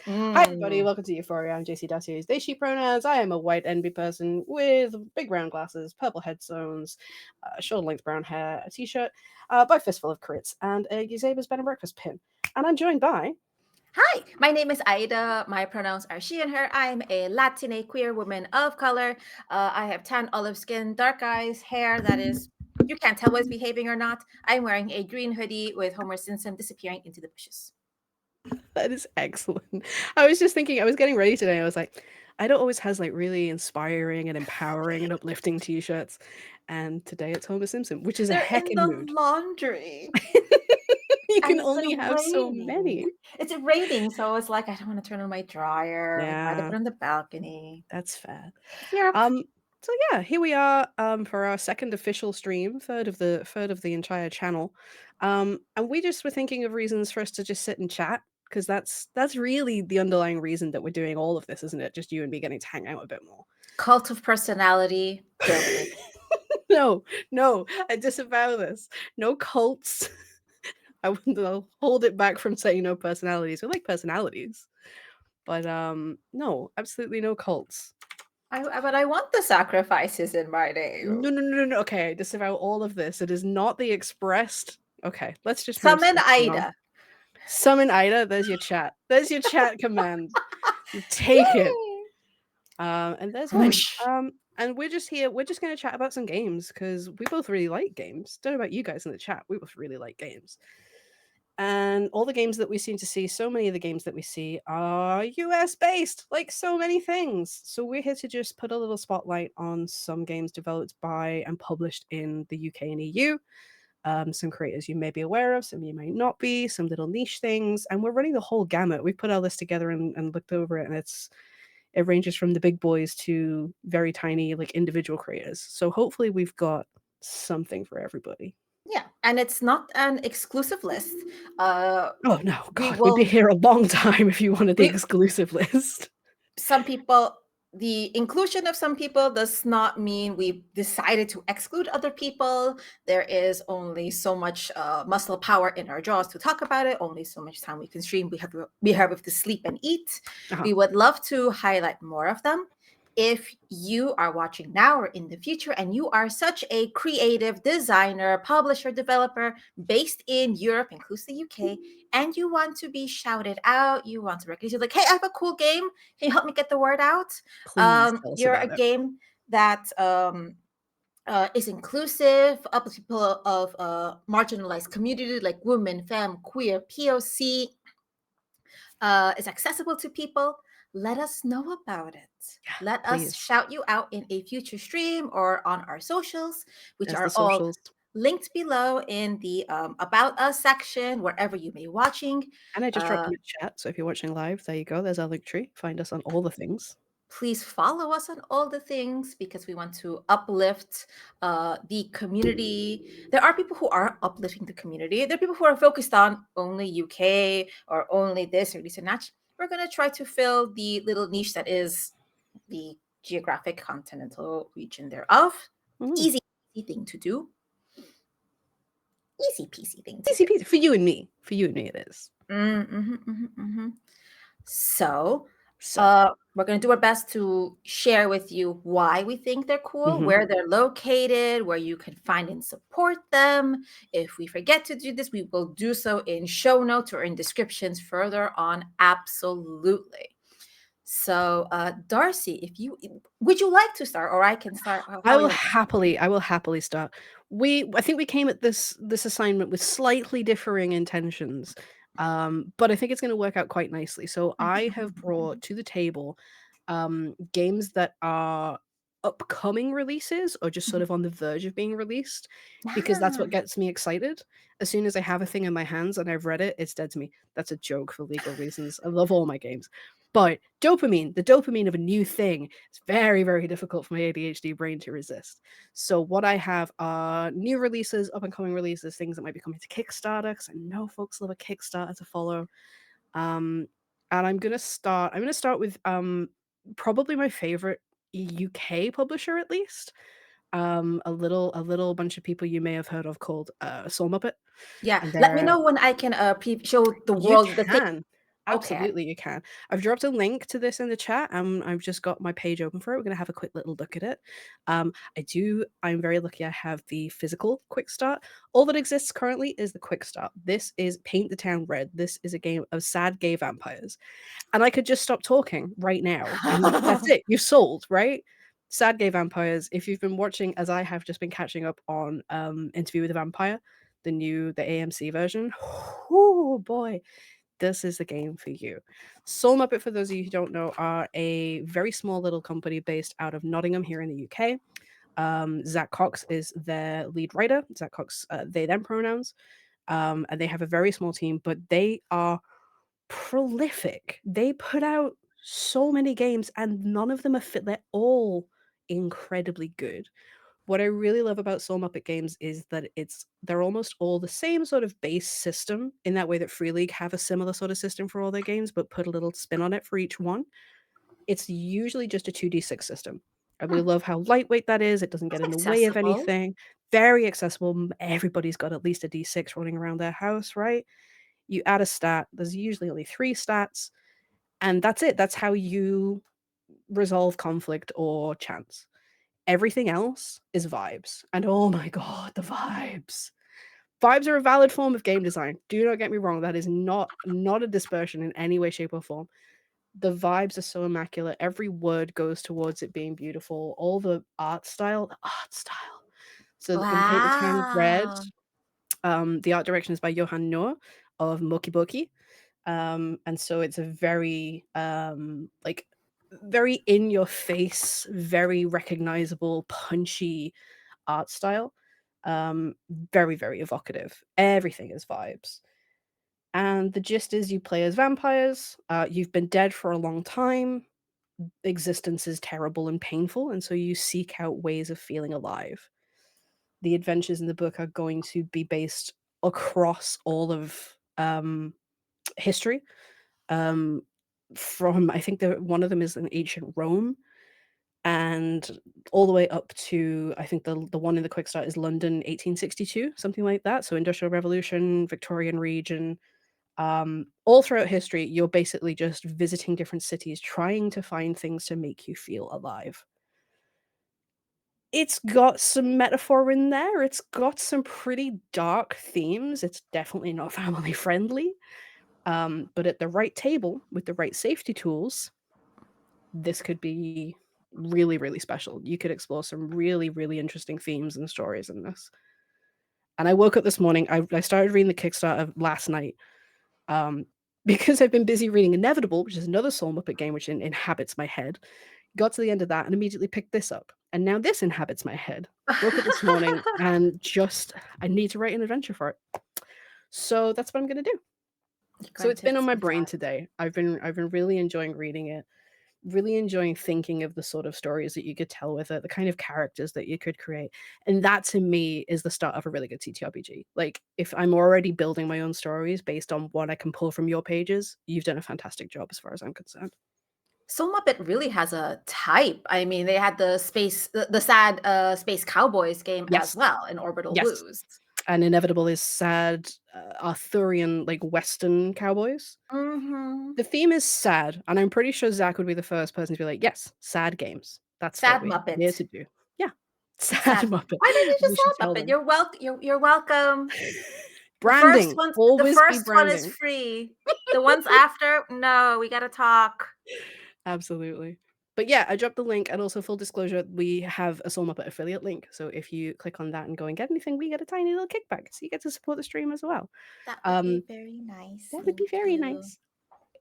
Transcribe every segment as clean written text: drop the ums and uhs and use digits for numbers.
Hi, everybody. Mm. Welcome to Euphoria. I'm JC Daciers. They, she pronouns. I am a white NB person with big round glasses, purple headstones, shoulder length brown hair, a t shirt, by Fistful of Crits, and a Giuseppes Bed and Breakfast pin. And I'm joined by. Hi, my name is Aida. My pronouns are she and her. I'm a Latina queer woman of color. I have tan olive skin, dark eyes, hair that is, you can't tell what's behaving or not. I'm wearing a green hoodie with Homer Simpson disappearing into the bushes. That is excellent. I was just thinking, I was getting ready today. I was like, Ida always has like really inspiring and empowering and uplifting t shirts. And today it's Homer Simpson, which is a They're in heckin' the mood. laundry. You And can it's only been have so raining. many. It's raining, so it's like I don't want to turn on my dryer. I tried to Yeah, put on the balcony. that's fair. Yep. So yeah, here we are for our second official stream, third of the entire channel. And we just were thinking of reasons for us to just sit and chat because that's really the underlying reason that we're doing all of this, isn't it? Just you and me getting to hang out a bit more. Cult of personality, guilty. No, no, I disavow this. No cults. I'll hold it back from saying no personalities. We like personalities, but no, absolutely no cults. But I want the sacrifices in my name. No, no, no, no, no. Okay, disavow all of this. It is not the expressed. Okay, let's just move Summon swiftly on. Ida. Summon Ida. There's your chat. There's your chat command. You take it. Yay! And there's mine. Whoosh. And we're just here. We're just going to chat about some games because we both really like games. Don't know about you guys in the chat. We both really like games. And all the games that we seem to see, so many of the games that we see are US based, like so many things. So we're here to just put a little spotlight on some games developed by and published in the UK and EU. Some creators you may be aware of, some you may not be, some little niche things. And we're running the whole gamut. We've put our list together and looked over it, and it ranges from the big boys to very tiny, like individual creators. So hopefully we've got something for everybody. Yeah, and it's not an exclusive list. Oh no, We God, we'd be will. here a long time if you wanted the We exclusive list. some people. The inclusion of some people does not mean we've decided to exclude other people. There is only so much muscle power in our jaws to talk about it. Only so much time we can stream. We have to sleep and eat. Uh-huh. We would love to highlight more of them. If you are watching now or in the future and you are such a creative designer, publisher, developer based in Europe, includes the UK, and you want to be shouted out, you want to recognize, you're like, hey, I have a cool game. Can you help me get the word out? Please tell us You're a about it. game that is inclusive of people of marginalized community like women, femme, queer, POC, is accessible to people. Let us know about it. Yeah, Let us please. shout you out in a future stream or on our socials, which There's are the all socials. linked below in the About Us section, wherever you may be watching. And I just dropped them in chat, so if you're watching live, there you go. There's our link tree. Find us on all the things. Please follow us on all the things because we want to uplift the community. There are people who are uplifting the community. There are people who are focused on only UK or only this or this and that. We're going to try to fill the little niche that is the geographic continental region thereof. Easy thing to do. Easy peasy thing to Easy do. peasy. For you and me. For you and me, it is. So, So. we're going to do our best to share with you why we think they're cool, where they're located, where you can find and support them. If we forget to do this, we will do so in show notes or in descriptions further on. Absolutely. So, Darcy, would you like to start, or I can start? I will happily start. I think we came at this assignment with slightly differing intentions. But I think it's going to work out quite nicely. So I have brought to the table games that are upcoming releases or just sort of on the verge of being released, because that's what gets me excited. As soon as I have a thing in my hands and I've read it, it's dead to me. That's a joke for legal reasons. I love all my games. But the dopamine of a new thing, it's very, very difficult for my ADHD brain to resist. So what I have are new releases, up and coming releases, things that might be coming to Kickstarter, because I know folks love a Kickstarter to follow. And I'm gonna start with probably my favorite UK publisher, at least. A little bunch of people you may have heard of called Soul Muppet. Yeah, And let me they're know when I can show the You world the thing. can. Okay. Absolutely, you can. I've dropped a link to this in the chat, and I've just got my page open for it. We're gonna have a quick little look at it. I'm very lucky I have the physical quick start. All that exists currently is the quick start. This is Paint the Town Red. This is a game of sad gay vampires. And I could just stop talking right now, and that's it. You've sold, right? Sad gay vampires. If you've been watching, as I have just been catching up on Interview with a Vampire, the AMC version. Oh boy, this is the game for you. Soul Muppet, for those of you who don't know, are a very small little company based out of Nottingham here in the UK. Zach Cox is their lead writer. Zach Cox, they them pronouns. And they have a very small team, but they are prolific. They put out so many games, and none of them are fit. They're all incredibly good. What I really love about Soul Muppet games is that they're almost all the same sort of base system, in that way that Free League have a similar sort of system for all their games, but put a little spin on it for each one. It's usually just a 2d6 system. I really Hmm, love how lightweight that is. It doesn't get that's in the way of accessible. anything. Very accessible. Everybody's got at least a d6 running around their house, right? You add a stat. There's usually only 3 stats, and that's it. That's how you resolve conflict or chance. Everything else is vibes. And oh my god, the vibes. Vibes are a valid form of game design. Do not get me wrong. That is not a dispersion in any way, shape, or form. The vibes are so immaculate. Every word goes towards it being beautiful. All the art style, the art style. So in Paint the Town Red, Wow. the art direction is by Johan Noor of Moki Boki. And so it's a very like very in your face, very recognizable, punchy art style. Very, very evocative. Everything is vibes. And the gist is you play as vampires. You've been dead for a long time. Existence is terrible and painful, and so you seek out ways of feeling alive. The adventures in the book are going to be based across all of history. Um, from I think one of them is in ancient Rome, and all the way up to I think the one in the quick start is London 1862, something like that. So Industrial Revolution, Victorian region, all throughout history, you're basically just visiting different cities, trying to find things to make you feel alive. It's got some metaphor in there. It's got some pretty dark themes. It's definitely not family friendly. But at the right table with the right safety tools, this could be really, really special. You could explore some really, really interesting themes and stories in this. And I woke up this morning, I started reading the Kickstarter last night, because I've been busy reading Inevitable, which is another Soul Muppet game which inhabits my head. Got to the end of that and immediately picked this up. And now this inhabits my head. Woke up this morning and I need to write an adventure for it. So that's what I'm going to do. You're So going it's to been on my do brain that. today. I've been really enjoying reading it, really enjoying thinking of the sort of stories that you could tell with it, the kind of characters that you could create. And that to me is the start of a really good TTRPG. Like, if I'm already building my own stories based on what I can pull from your pages, you've done a fantastic job as far as I'm concerned. Soul Muppet really has a type. I mean, they had the sad space cowboys game as Yes. well in Orbital Yes. Blues. And Inevitable is sad, Arthurian, like Western cowboys. Hmm. The theme is sad, and I'm pretty sure Zach would be the first person to be like, yes, sad games. That's what Sad we're here Muppet. to do. Yeah. Sad Sad. Muppet. Why did you We should sad tell Muppet? them. You're welcome. Branding. The Always be first one is branding. free. The ones after, no, we gotta talk. Absolutely. But yeah, I dropped the link, and also full disclosure, we have a Soul Muppet affiliate link. So if you click on that and go and get anything, we get a tiny little kickback. So you get to support the stream as well. That would be Um, very nice. that would Thank be very you. nice.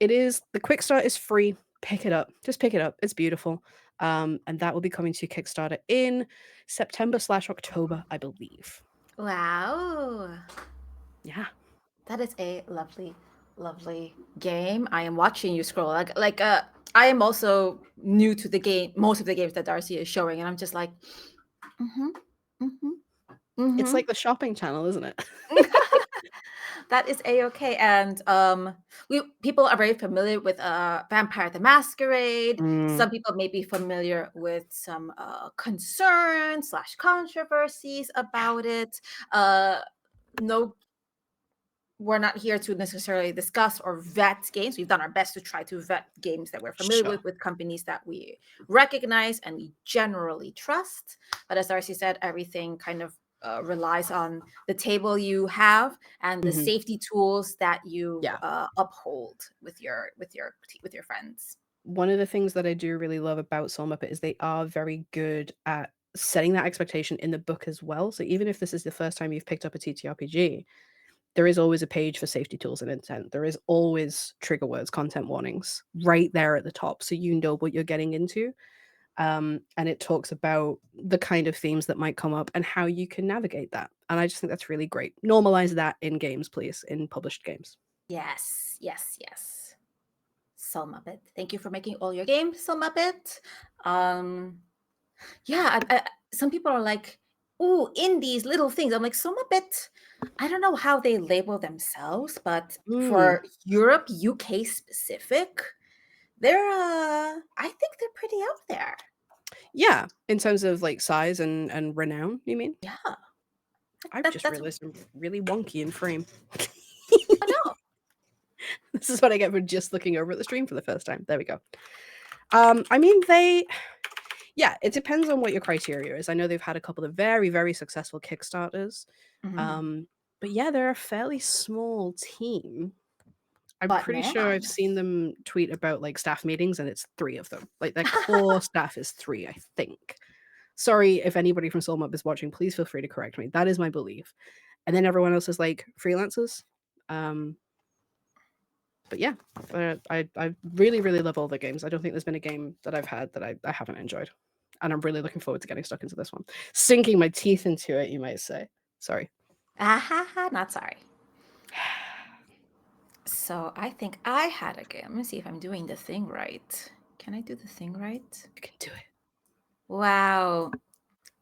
The quick start is free. Pick it up. Just pick it up. It's beautiful. And that will be coming to Kickstarter in September/October, I believe. Wow. Yeah. That is a lovely, lovely game. I am watching you scroll. I am also new to the game, most of the games that Darcy is showing, and I'm just like, mm-hmm, mm-hmm, It's mm-hmm. like the shopping channel, isn't it? That is a-okay. And people are very familiar with Vampire the Masquerade. Mm. Some people may be familiar with some concerns / controversies Yeah. about it. No we're not here to necessarily discuss or vet games. We've done our best to try to vet games that we're familiar Sure. with companies that we recognize and we generally trust. But as Darcy said, everything kind of relies on the table you have and the safety tools that you uphold with your friends. One of the things that I do really love about Soul Muppet is they are very good at setting that expectation in the book as well. So even if this is the first time you've picked up a TTRPG, there is always a page for safety tools and intent. There is always trigger words, content warnings right there at the top, so you know what you're getting into. And it talks about the kind of themes that might come up and how you can navigate that. And I just think that's really great. Normalize that in games, please, in published games. Yes, yes, yes. Soul Muppet. Thank you for making all your games, Soul Muppet. Yeah, some people are like, ooh, indies, little things. I'm like, Soul Muppet, I don't know how they label themselves, but for Europe, UK specific, I think they're pretty out there. Yeah, in terms of like size and renown, you mean? Yeah. I've just realized I'm really wonky in frame. Oh no. This is what I get for just looking over at the stream for the first time. There we go. I mean, it depends on what your criteria is. I know they've had a couple of very, very successful Kickstarters. But yeah, they're a fairly small team. I'm pretty sure I've seen them tweet about like staff meetings, and it's 3 of them. Like their core staff is 3, I think. Sorry if anybody from Soul Muppet is watching, please feel free to correct me. That is my belief. And then everyone else is like freelancers. But yeah, I really, really love all the games. I don't think there's been a game that I've had that I haven't enjoyed. And I'm really looking forward to getting stuck into this one. Sinking my teeth into it, you might say. Sorry. Not sorry. So I think I had a game. Let me see if I'm doing the thing right. Can I do the thing right? You can do it. Wow.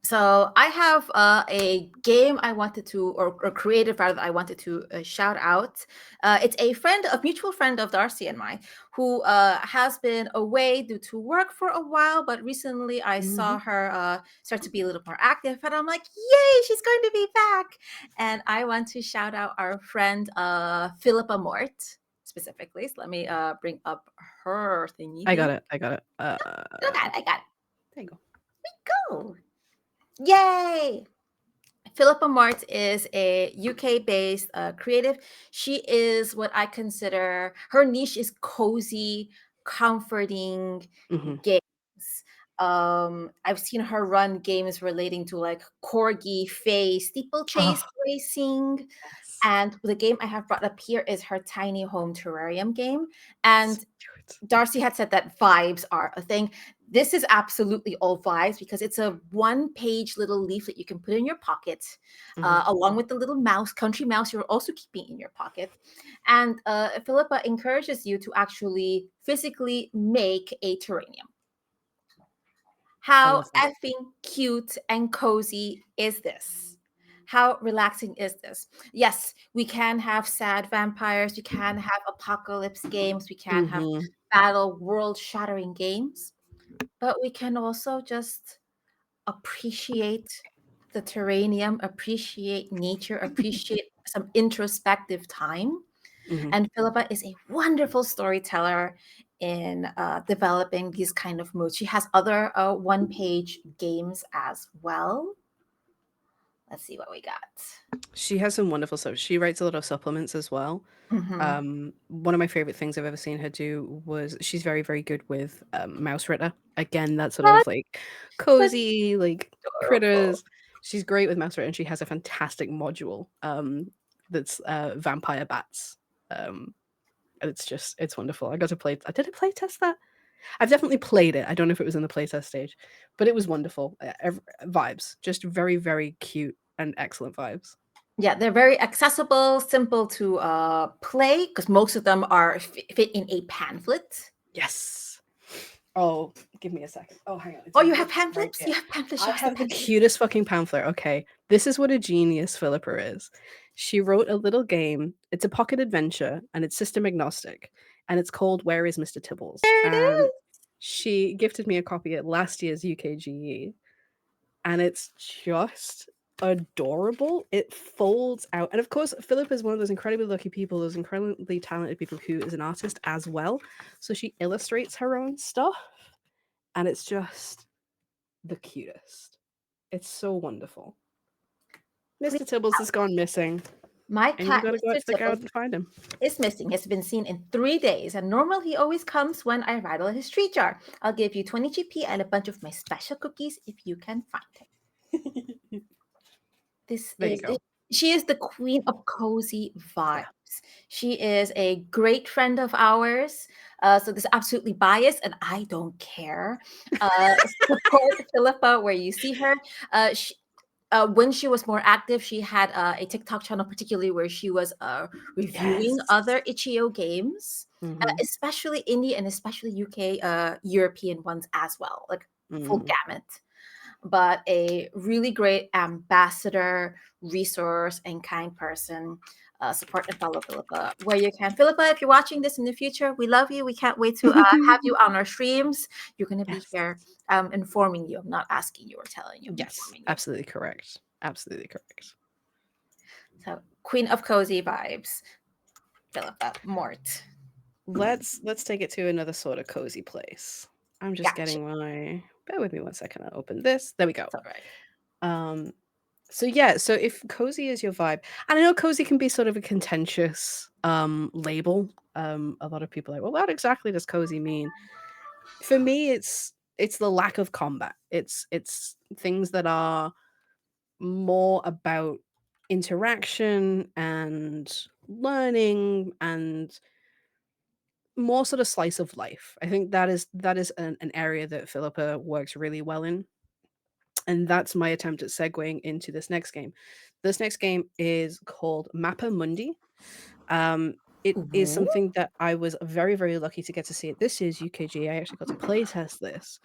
So I have a game I wanted to, or creative rather, I wanted to shout out. It's a mutual friend of Darcy and mine, who has been away due to work for a while, but recently I saw her start to be a little more active, and I'm like, yay, she's going to be back. And I want to shout out our friend Philippa Mort specifically. So let me bring up her thingy. I got it. I got it. I got it. There you go. Go. Yay! Philippa Mort is a UK-based creative. She is what I consider, her niche is cozy, comforting games. I've seen her run games relating to like corgi, Fey, steeplechase racing. Yes. And the game I have brought up here is her tiny home terrarium game. And Darcy had said that vibes are a thing. This is absolutely all vibes because it's a 1-page little leaflet you can put in your pocket, along with the little mouse, country mouse you're also keeping in your pocket. And Philippa encourages you to actually physically make a terrarium. How effing cute and cozy is this? How relaxing is this? Yes, we can have sad vampires, we can have apocalypse games, we can have battle world-shattering games, but we can also just appreciate the terrarium, appreciate nature, appreciate some introspective time. And Philippa is a wonderful storyteller in developing these kind of moods. She has other 1-page games as well. Let's see what we got. She has some wonderful stuff. She writes a lot of supplements as well. One of my favorite things I've ever seen her do was she's very, very good with Mouse Ritter. Again, that sort of like cozy, like critters. She's great with Mouse Ritter, and she has a fantastic module that's vampire bats. And it's wonderful. I got to play. Did I play test that? I've definitely played it. I don't know if it was in the playtest stage, but it was wonderful. Vibes, just very, very cute and excellent vibes. Yeah, they're very accessible, simple to play because most of them are fit in a pamphlet. Yes. Oh, give me a second. Oh, hang on. Oh, you have pamphlets? You have pamphlets. I have the cutest fucking pamphlet. Okay, this is what a genius Philippa is. She wrote a little game. It's a pocket adventure, and it's system agnostic, and it's called Where is Mr. Tibbles? There it is. She gifted me a copy at last year's UKGE, and it's just adorable. It folds out. And of course, Philippa is one of those incredibly lucky people, those incredibly talented people who is an artist as well. So she illustrates her own stuff. And it's just the cutest. It's so wonderful. Please, Mr. Tibbles has gone missing. my And you cat, gotta go out Mr. to the garden Tibbles, and find him. is missing. He has been seen in 3 days, and normally he always comes when I rattle his treat jar. I'll give you 20 GP and a bunch of my special cookies if you can find him. This There you is go. She is the queen of cozy vibes. Yeah. She is a great friend of ours. So this is absolutely biased, and I don't care. Support Philippa where you see her. When she was more active, she had a TikTok channel, particularly where she was reviewing Yes. other itch.io games, Mm-hmm. especially indie and especially UK, European ones as well, like full Mm. gamut. But a really great ambassador, resource, and kind person. Support and follow Philippa where you can. Philippa, if you're watching this in the future, we love you. We can't wait to have you on our streams. You're going to be Yes. here informing you. I'm not asking you or telling you, I'm Yes. informing you. Absolutely correct. Absolutely correct. So, Queen of Cozy Vibes, Philippa Mort. Let's take it to another sort of cozy place. I'm just Gotcha. getting my bear with me one second. I'll open this. There we go. It's all right. So yeah, so if cozy is your vibe, and I know cozy can be sort of a contentious label. A lot of people are like, well, what exactly does cozy mean? For me, it's the lack of combat. It's things that are more about interaction and learning and more sort of slice of life. I think that is an area that Philippa works really well in. And that's my attempt at segueing into this next game. This next game is called Mappa Mundi. It is Ooh. something that I was very, very lucky to get to see at this year's UKG. I actually got to play test this.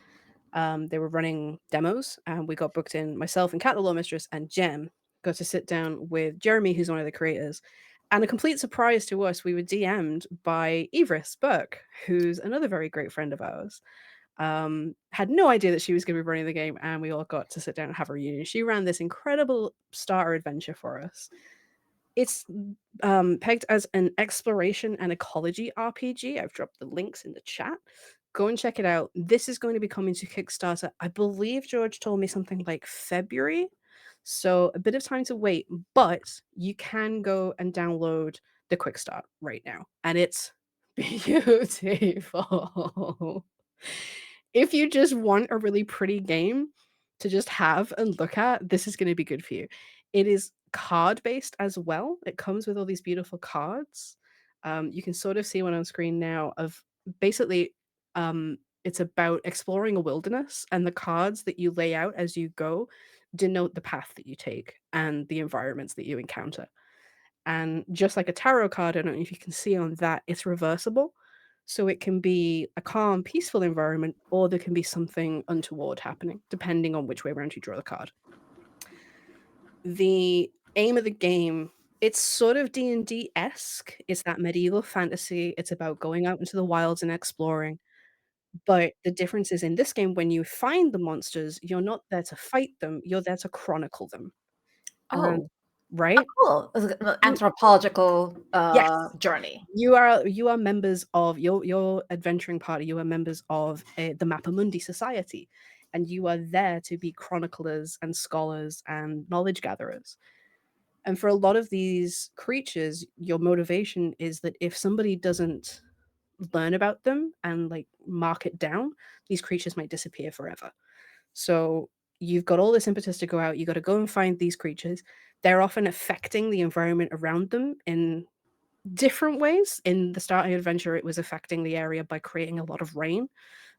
They were running demos, and we got booked in. Myself and Cat the Law Mistress and Jem got to sit down with Jeremy, who's one of the creators. And a complete surprise to us, we were DM'd by Yvris Burke, who's another very great friend of ours. Had no idea that she was going to be running the game, and we all got to sit down and have a reunion. She ran this incredible starter adventure for us. It's pegged as an exploration and ecology RPG. I've dropped the links in the chat. Go and check it out. This is going to be coming to Kickstarter. I believe George told me something like February. So a bit of time to wait, but you can go and download the quick start right now. And it's beautiful. If you just want a really pretty game to just have and look at, this is going to be good for you. It is card based as well. It comes with all these beautiful cards. You can sort of see one on screen now of basically it's about exploring a wilderness, and the cards that you lay out as you go denote the path that you take and the environments that you encounter. And just like a tarot card, I don't know if you can see on that, it's reversible. So it can be a calm, peaceful environment, or there can be something untoward happening, depending on which way around you draw the card. The aim of the game, it's sort of D&D-esque. It's that medieval fantasy. It's about going out into the wilds and exploring. But the difference is in this game, when you find the monsters, you're not there to fight them, you're there to chronicle them. And Oh, right? cool. It's an anthropological Yes. journey. You are members of your adventuring party. You are members of the Mappa Mundi Society, and you are there to be chroniclers and scholars and knowledge gatherers. And for a lot of these creatures, your motivation is that if somebody doesn't learn about them and like mark it down, these creatures might disappear forever. So you've got all this impetus to go out. You got to go and find these creatures. They're often affecting the environment around them in different ways. In the starting adventure, it was affecting the area by creating a lot of rain.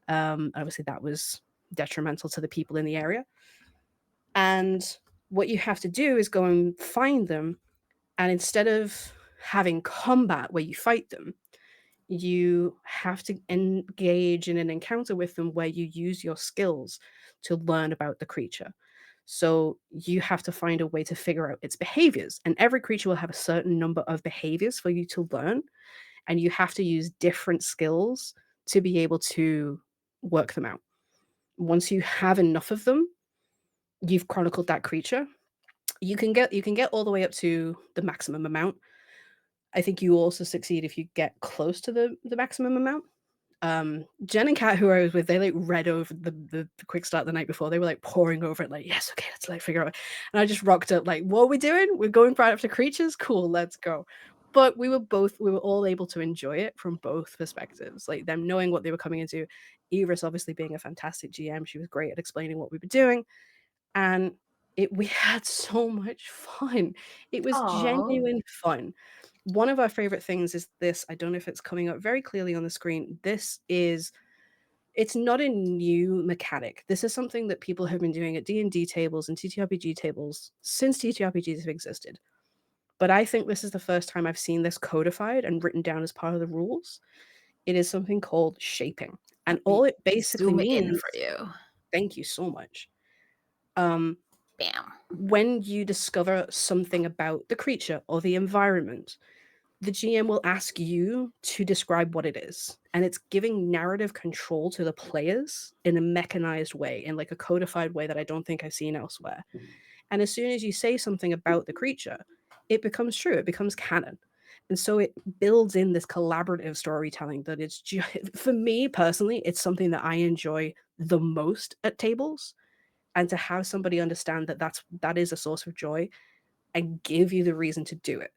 Obviously, that was detrimental to the people in the area. And what you have to do is go and find them. And instead of having combat where you fight them, you have to engage in an encounter with them where you use your skills to learn about the creature. So you have to find a way to figure out its behaviors. And every creature will have a certain number of behaviors for you to learn. And you have to use different skills to be able to work them out. Once you have enough of them, you've chronicled that creature. You can get all the way up to the maximum amount. I think you also succeed if you get close to the maximum amount. Jen and Kat, who I was with, they like read over the quick start the night before. They were like pouring over it, like, yes, okay, let's like figure out. And I just rocked up, like, what are we doing? We're going right up to creatures? Cool, let's go. But we were all able to enjoy it from both perspectives, like them knowing what they were coming into. Yvris obviously being a fantastic GM, she was great at explaining what we were doing. And we had so much fun. It was Oh, genuine fun. One of our favorite things is this. I don't know if it's coming up very clearly on the screen. It's not a new mechanic. This is something that people have been doing at D&D tables and TTRPG tables since TTRPGs have existed. But I think this is the first time I've seen this codified and written down as part of the rules. It is something called shaping. And let all me it basically zoom in means, for you. thank you so much. Bam. When you discover something about the creature or the environment, the GM will ask you to describe what it is. And it's giving narrative control to the players in a mechanized way, in like a codified way that I don't think I've seen elsewhere. And as soon as you say something about the creature, it becomes true, it becomes canon. And so it builds in this collaborative storytelling that it's for me personally, it's something that I enjoy the most at tables. And to have somebody understand that that is a source of joy and give you the reason to do it.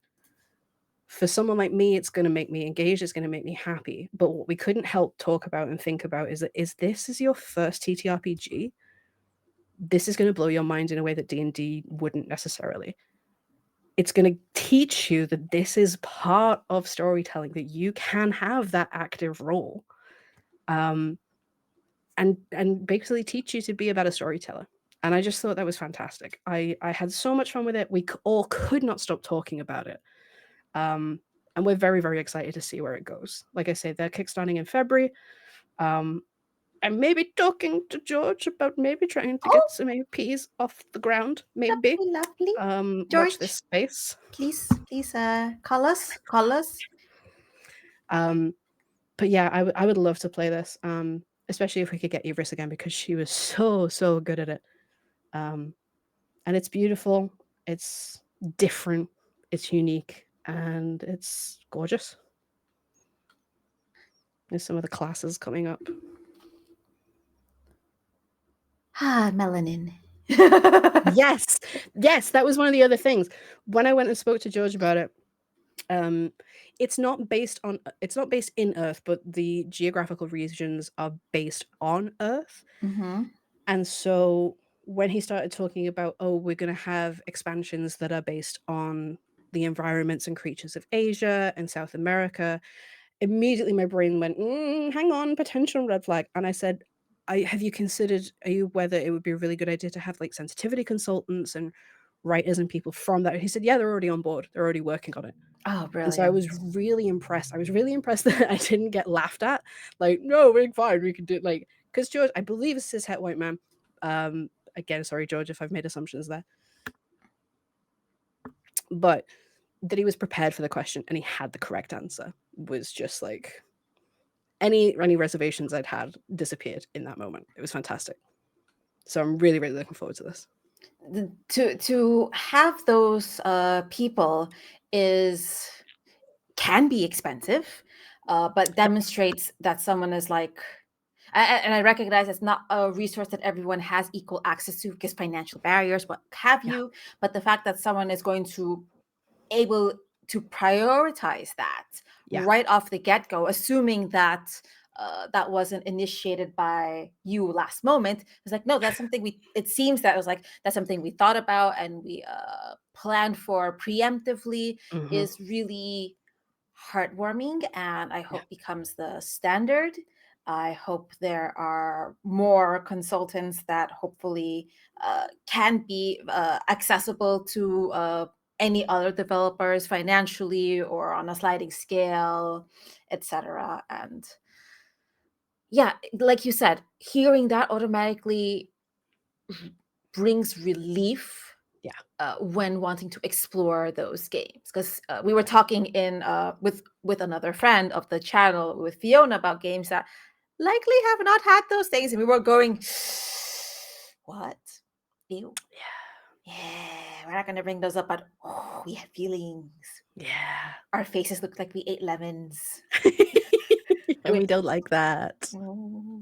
For someone like me, it's going to make me engaged, it's going to make me happy. But what we couldn't help talk about and think about is that this is your first TTRPG, this is going to blow your mind in a way that D&D wouldn't necessarily. It's going to teach you that this is part of storytelling, that you can have that active role, and basically teach you to be a better storyteller. And I just thought that was fantastic. I had so much fun with it. We all could not stop talking about it. And we're very, very excited to see where it goes. Like I say, they're kickstarting in February. I'm maybe talking to George about maybe trying to Oh, get some APs off the ground. Maybe. lovely. Watch this George, space. please, call us. Call us. But yeah, I would love to play this. Especially if we could get Yvris again, because she was so good at it. And it's beautiful. It's different. It's unique, and it's gorgeous. There's some of the classes coming up. Melanin. Yes, that was one of the other things. When I went and spoke to George about it, it's not based in Earth, but the geographical regions are based on Earth. Mm-hmm. And so when he started talking about, oh, we're going to have expansions that are based on the environments and creatures of Asia and South America, immediately my brain went, hang on, potential red flag. And I said, have you considered whether it would be a really good idea to have like sensitivity consultants and writers and people from that? And he said, yeah, they're already on board. They're already working on it. Oh, brilliant. And so I was really impressed. I was really impressed that I didn't get laughed at. Like, no, we're fine. We can do it. Like, because George, I believe, is a cis het white man. Again, sorry, George, if I've made assumptions there. But that he was prepared for the question and he had the correct answer was just like any reservations I'd had disappeared in that moment. It was fantastic. So I'm really, really looking forward to this. To have those people can be expensive, but demonstrates that someone is like, and I recognize it's not a resource that everyone has equal access to because financial barriers, what have you. But the fact that someone is going to able to prioritize that right off the get-go, assuming that that wasn't initiated by you last moment. It's like, no, that's something it seems that it was like, that's something we thought about and we planned for preemptively, is really heartwarming, and I hope becomes the standard. I hope there are more consultants that hopefully can be accessible to any other developers financially or on a sliding scale, etc. And yeah, like you said, hearing that automatically brings relief when wanting to explore those games, because we were talking in with another friend of the channel, with Fiona, about games that likely have not had those things, and we were going, what? Ew. Yeah, we're not going to bring those up, but we have feelings. Yeah. Our faces look like we ate lemons. And we don't like that. Oh.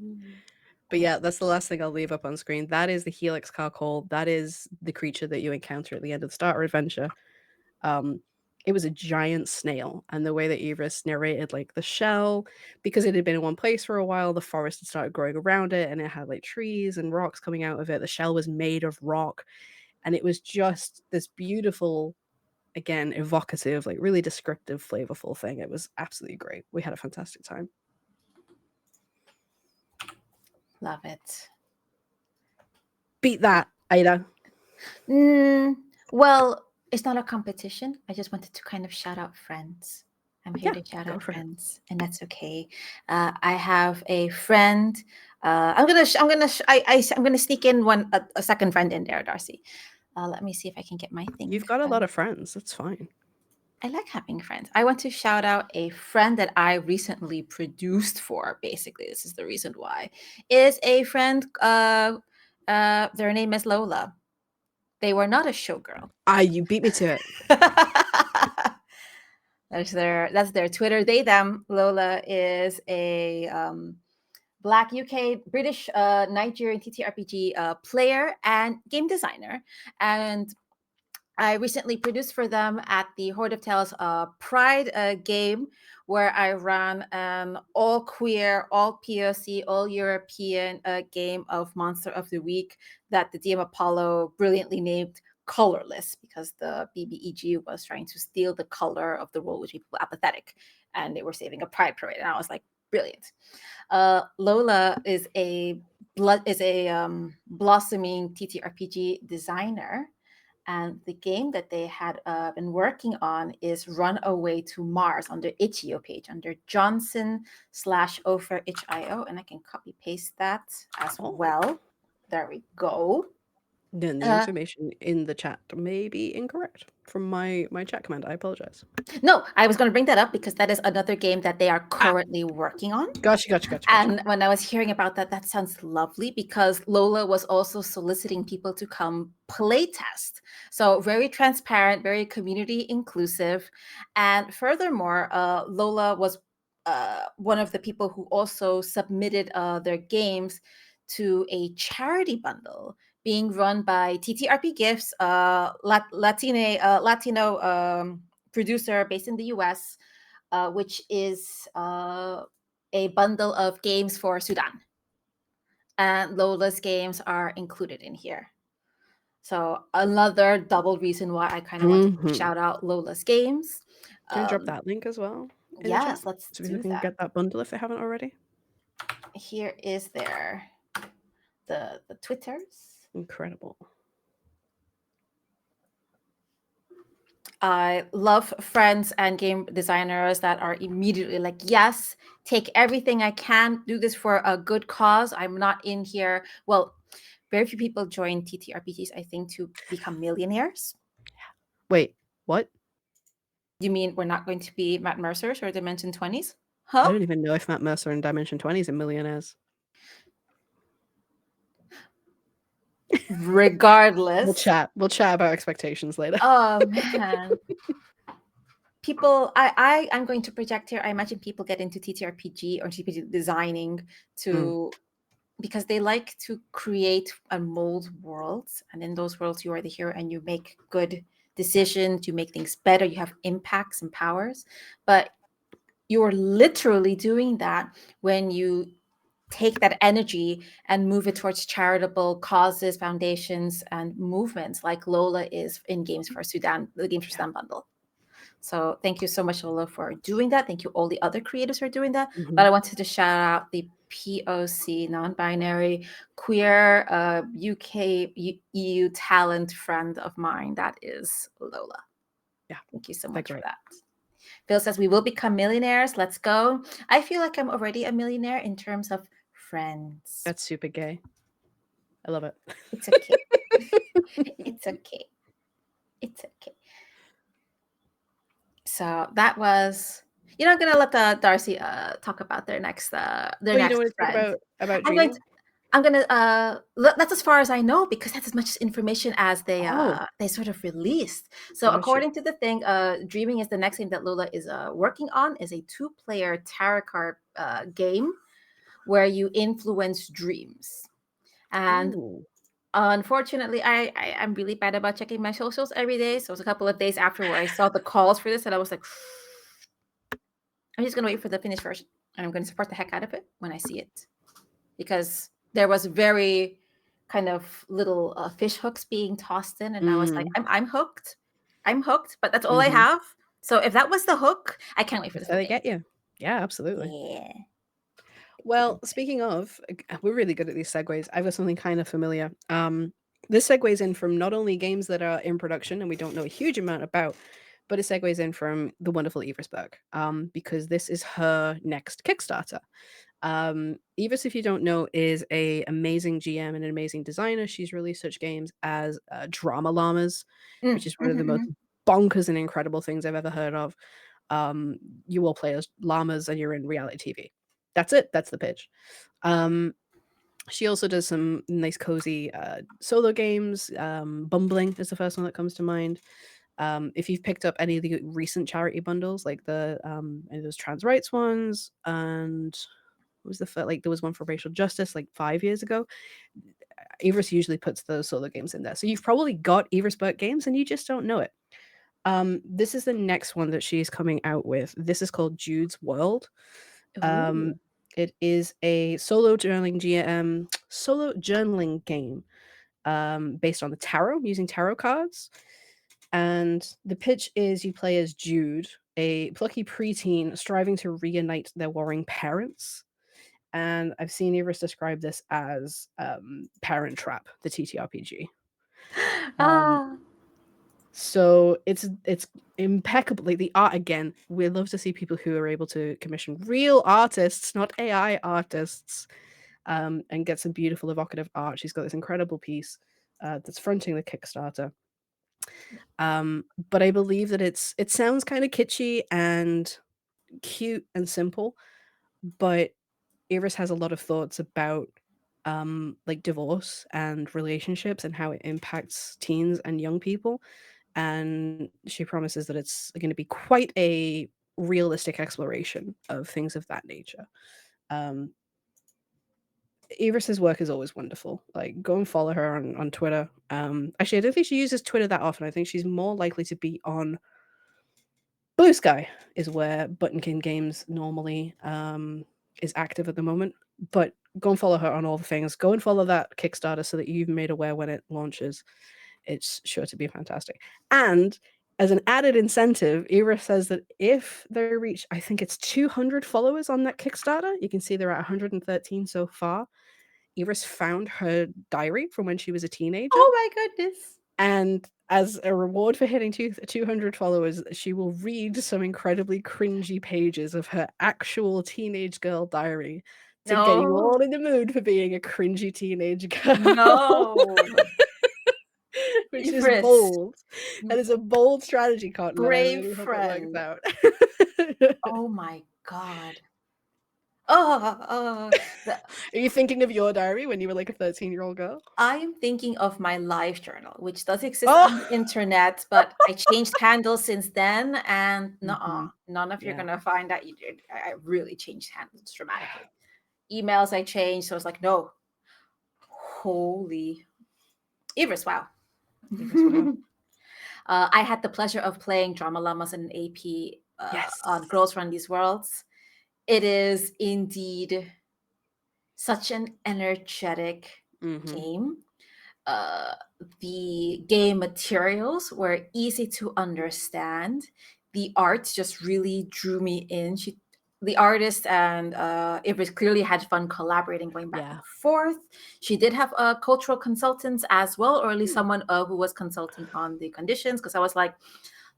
But yeah, that's the last thing I'll leave up on screen. That is the Helix Carcol. That is the creature that you encounter at the end of the starter adventure. It was a giant snail, and the way that Yvris narrated like the shell, because it had been in one place for a while, the forest had started growing around it, and it had like trees and rocks coming out of it. The shell was made of rock, and it was just this beautiful, again, evocative, like really descriptive, flavorful thing. It was absolutely great. We had a fantastic time. Love it. Beat that, Ada. Well, it's not a competition. I just wanted to kind of shout out friends. I'm here Yeah, to shout go out for it. friends, and that's okay. I have a friend. I'm gonna sneak in a second friend in there, Darcy. Let me see if I can get my thing. You've got a lot of friends. That's fine. I like having friends. I want to shout out a friend that I recently produced for. Basically, this is the reason why. Is a friend. Their name is Lola. They were not a showgirl. You beat me to it. That's their Twitter. They them. Lola is a Black UK British Nigerian TTRPG player and game designer, and I recently produced for them at the Horde of Tales Pride game, where I ran an all queer, all POC, all European game of Monster of the Week that the DM Apollo brilliantly named Colorless, because the BBEG was trying to steal the color of the role, which made people apathetic, and they were saving a pride parade. And I was like, brilliant. Lola is a blossoming TTRPG designer. And the game that they had been working on is Run Away to Mars on their itch.io page under Johnson/Ofer itch.io. And I can copy paste that as well. There we go. Then the information in the chat may be incorrect from my chat command. I apologize. No, I was going to bring that up because that is another game that they are currently working on. Gotcha. And when I was hearing about that, that sounds lovely, because Lola was also soliciting people to come play test. So very transparent, very community inclusive. And furthermore, Lola was one of the people who also submitted their games to a charity bundle being run by TTRPGifs, Latino producer based in the US, which is a bundle of games for Sudan. And Lola's games are included in here. So another double reason why I kind of wanted to shout out Lola's games. Can you drop that link as well? Yes, let's so do people can that. get that bundle if they haven't already. Here is the Twitters. Incredible. I love friends and game designers that are immediately like, yes, take everything I can, do this for a good cause. I'm not in here. Well, very few people join TTRPGs, I think, to become millionaires. Wait, what? You mean we're not going to be Matt Mercers or Dimension 20s? Huh? I don't even know if Matt Mercer and Dimension 20s are millionaires. Regardless. We'll chat about expectations later. Oh, man. People, I'm going to project here. I imagine people get into TTRPG or TTRPG designing because they like to create and mold worlds. And in those worlds, you are the hero and you make good decisions, you make things better, you have impacts and powers. But you're literally doing that when you take that energy and move it towards charitable causes, foundations, and movements like Lola is in Games for Sudan, the Games for Sudan bundle. So thank you so much, Lola, for doing that. Thank you all the other creators for doing that. But I wanted to shout out the POC, non-binary, queer, UK, EU talent friend of mine. That is Lola. Yeah. Thank you so much for that. Phil says, we will become millionaires. Let's go. I feel like I'm already a millionaire in terms of friends. That's super gay. I love it. It's okay. It's okay. It's okay. So that was, I'm gonna let Darcy talk about their next you don't want to talk about dreaming? I'm gonna that's as far as I know, because that's as much information as Oh, they sort of released. So got you. according to the thing, Dreaming is the next thing that Lola is working on, is a 2-player tarot card game where you influence dreams. And Ooh. unfortunately, I'm really bad about checking my socials every day. So it was a couple of days after where I saw the calls for this, and I was like, I'm just gonna wait for the finished version, and I'm gonna support the heck out of it when I see it, because there was very kind of little fish hooks being tossed in, and I was like, Mm. I'm hooked, I'm hooked, but that's all I Mm-hmm. have. So if that was the hook, I can't wait for the That's full how they game. get you. Yeah, absolutely. Yeah. Well, speaking of, we're really good at these segues. I've got something kind of familiar. This segues in from not only games that are in production and we don't know a huge amount about, but it segues in from the wonderful Yvris Burke, because this is her next Kickstarter. Yvris, if you don't know, is a amazing GM and an amazing designer. She's released such games as Drama Llamas, which is one of the most Mm. bonkers and incredible things I've ever heard of. Um, you will play as llamas and you're in reality TV. That's it. That's the pitch. Um, she also does some nice cozy solo games. Bumbling is the first one that comes to mind. If you've picked up any of the recent charity bundles, like any of those trans rights ones, and what was the like there was one for racial justice like 5 years ago. Yvris usually puts those solo games in there, so you've probably got Yvris Burke games and you just don't know it. This is the next one that she's coming out with. This is called Jude's World. Ooh. It is a solo journaling game based on the tarot, using tarot cards. And the pitch is you play as Jude, a plucky preteen striving to reunite their warring parents. And I've seen Yvris describe this as Parent Trap, the TTRPG. Um, Ah. so it's impeccably the art again. We love to see people who are able to commission real artists, not AI artists, and get some beautiful evocative art. She's got this incredible piece that's fronting the Kickstarter. But I believe that it sounds kind of kitschy and cute and simple, but Iris has a lot of thoughts about like divorce and relationships and how it impacts teens and young people. And she promises that it's going to be quite a realistic exploration of things of that nature. Um, Yvris's work is always wonderful. Like, go and follow her on Twitter. Actually, I don't think she uses Twitter that often. I think she's more likely to be on Blue Sky, is where Buttonkin Games normally is active at the moment. But go and follow her on all the things. Go and follow that Kickstarter so that you've made aware when it launches. It's sure to be fantastic. And as an added incentive, Yvris says that if they reach, I think it's 200 followers on that Kickstarter, you can see they're at 113 so far. Yvris found her diary from when she was a teenager. Oh my goodness. And as a reward for hitting 200 followers, she will read some incredibly cringy pages of her actual teenage girl diary to get you No. all in the mood for being a cringy teenage girl. No. Which is Yvris, bold. That is a bold strategy, Cotton, and I brave really hope it works friend. out. Oh my God. Oh, Are you thinking of your diary when you were like a 13-year-old girl? I am thinking of my live journal, which does exist Oh! on the internet, but I changed handles since then, and Mhm. none of you're Yeah. gonna find that you did. I really changed handles dramatically. Emails I changed, so it's like, no, holy Yvris, wow. Yvris, wow. I had the pleasure of playing Drama Llamas in an AP Yes. on Girls Run These Worlds. It is indeed such an energetic Mhm. game. Uh, the game materials were easy to understand. The art just really drew me in. The artist and it was clearly had fun collaborating, going back and Yeah. forth. She did have cultural consultants as well, or at least Hmm. someone who was consulting on the conditions. Because I was like,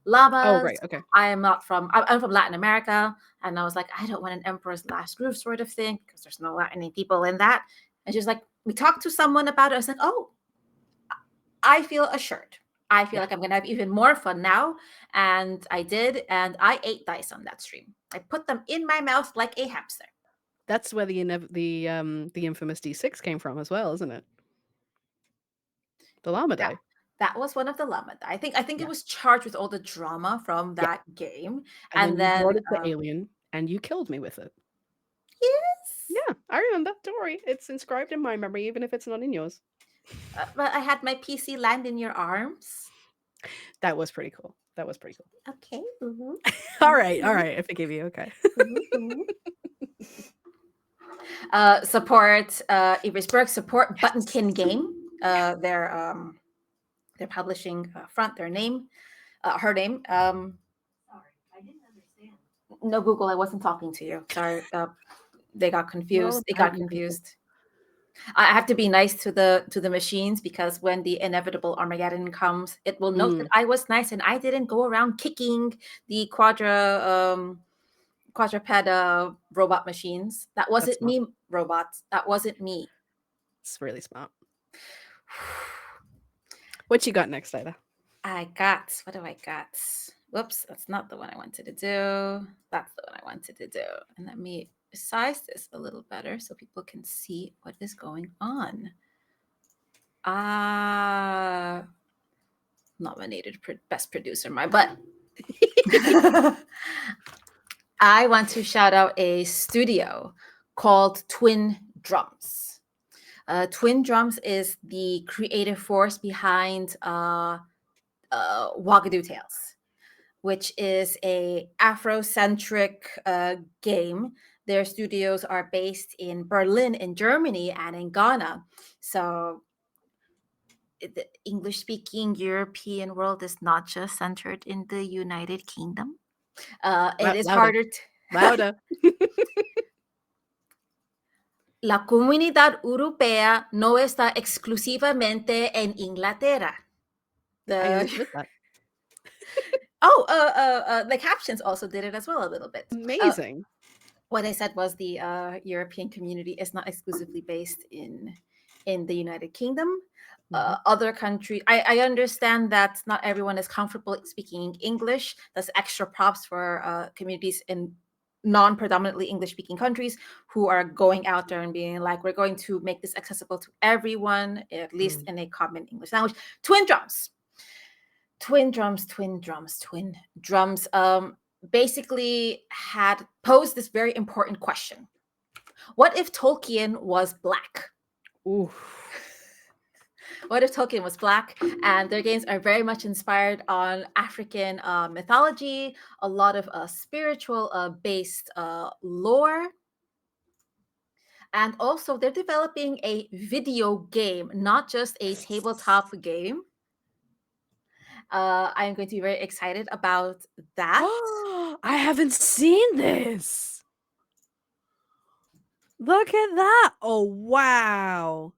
Oh, llamas. right, okay. I am not from. I'm from Latin America, and I was like, I don't want an emperor's last groove sort of thing because there's no Latin people in that. And she's like, we talked to someone about it. I was like, oh, I feel assured. I feel Yeah. like I'm gonna have even more fun now. And I did, and I ate dice on that stream. I put them in my mouth like a hamster. That's where the infamous D6 came from as well, isn't it? The llama Yeah, die. that was one of the llama. I think Yeah. it was charged with all the drama from Yeah. that game, And then and you brought then it to Alien, and you killed me with it. yes, Yeah, I remember. Don't worry. It's inscribed in my memory, even if it's not in yours. but I had my PC land in your arms. That was pretty cool. That was pretty cool. Okay. Mm-hmm. All right. I forgive you. Okay. Mm-hmm. Support Yvris Burke, support Buttonkin Game. They're publishing front their name, her name. Sorry, I didn't understand. No, Google, I wasn't talking to you. Sorry, they got We're all confused. It about got you people. confused. I have to be nice to the machines because when the inevitable Armageddon comes, it will note that I was nice and I didn't go around kicking the quadruped robot machines. That wasn't me, robots. That wasn't me. It's really smart. What you got next, Ida? What do I got? Whoops, that's not the one I wanted to do. That's the one I wanted to do. And let me size this a little better so people can see what is going on. Nominated best producer, my butt. I want to shout out a studio called Twin Drums. Twin Drums is the creative force behind Wagadu Tales, which is a Afrocentric game. Their studios are based in Berlin, in Germany, and in Ghana. So the English-speaking European world is not just centered in the United Kingdom. It is Louder. harder. Louder. La Comunidad Europea no está exclusivamente en Inglaterra. I understood that. The captions also did it as well a little bit. Amazing. What I said was the European community is not exclusively based in the United Kingdom. Other countries, I understand that not everyone is comfortable speaking English. That's extra props for communities in non-predominantly English-speaking countries who are going out there and being like, we're going to make this accessible to everyone, at least in a common English language. Twin Drums. Basically had posed this very important question. What if Tolkien was Black? Ooh. What if Tolkien was Black? And their games are very much inspired on African mythology, a lot of spiritual based lore. And also they're developing a video game, not just a tabletop game. I'm going to be very excited about that. I haven't seen this. Look at that. Oh, wow.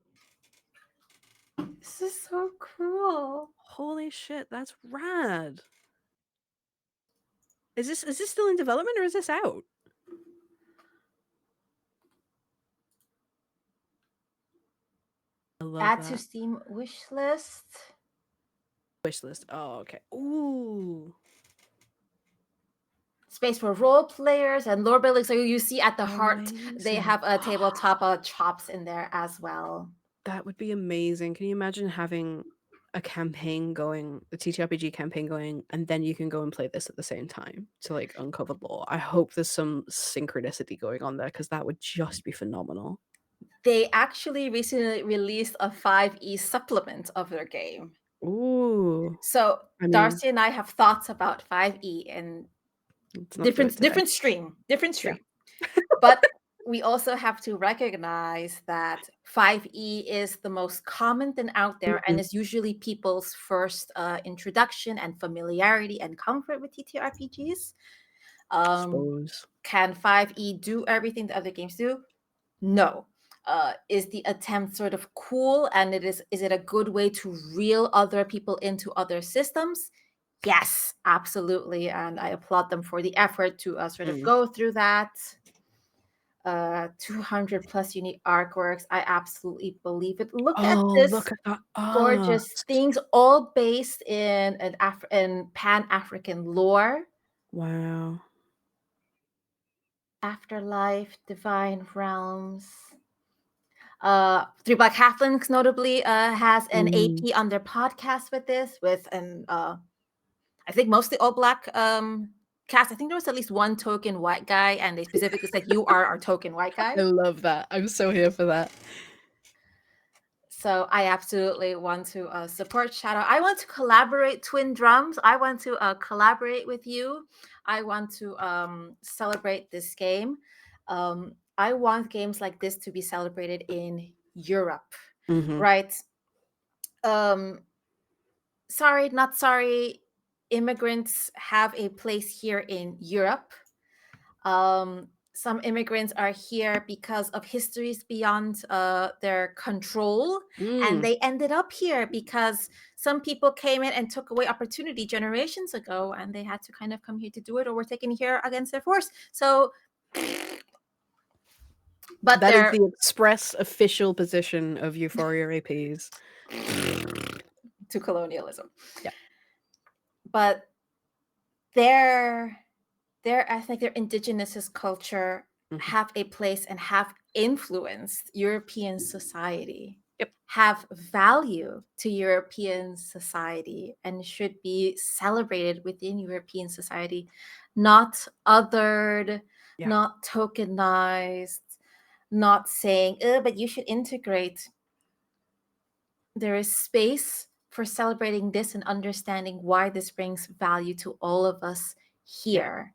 This is so cool. Holy shit, that's rad. Is this still in development or is this out? I love Add that. to Steam wish list. Wish list. Oh, okay. Ooh. Space for role players and lore building. So you see at the heart, they Amazing. have a tabletop chops in there as well. That would be amazing. Can you imagine having a campaign going, the TTRPG campaign going, and then you can go and play this at the same time to like uncover lore? I hope there's some synchronicity going on there because that would just be phenomenal. They actually recently released a 5e supplement of their game. Ooh. So Darcy and I have thoughts about 5e and different stream. Yeah. But we also have to recognize that 5e is the most common thing out there and is usually people's first introduction and familiarity and comfort with TTRPGs. Can 5e do everything the other games do? No. Is the attempt sort of cool, and is it a good way to reel other people into other systems? Yes, absolutely, and I applaud them for the effort to sort of go through that. 200 plus unique artworks. I absolutely believe it. Look at this. Look at that gorgeous things, all based in Pan-African lore. Wow. Afterlife, Divine Realms. Three Black Halflings notably has an AP on their podcast with this, with an I think mostly all black cast. I think there was at least one token white guy, and they specifically said, "You are our token white guy." I love that. I'm so here for that. So I absolutely want to support Shadow. I want to collaborate Twin Drums. I want to collaborate with you. I want to celebrate this game. I want games like this to be celebrated in Europe, right? Sorry, not sorry. Immigrants have a place here in Europe. Some immigrants are here because of histories beyond their control, and they ended up here because some people came in and took away opportunity generations ago, and they had to kind of come here to do it, or were taken here against their force. So, but that is the express official position of EUphoria APs. To colonialism. Yeah. But their ethnic, their indigenous culture have a place and have influenced European society. Yep. Have value to European society and should be celebrated within European society, not othered, not tokenized, not saying, but you should integrate. There is space for celebrating this and understanding why this brings value to all of us here.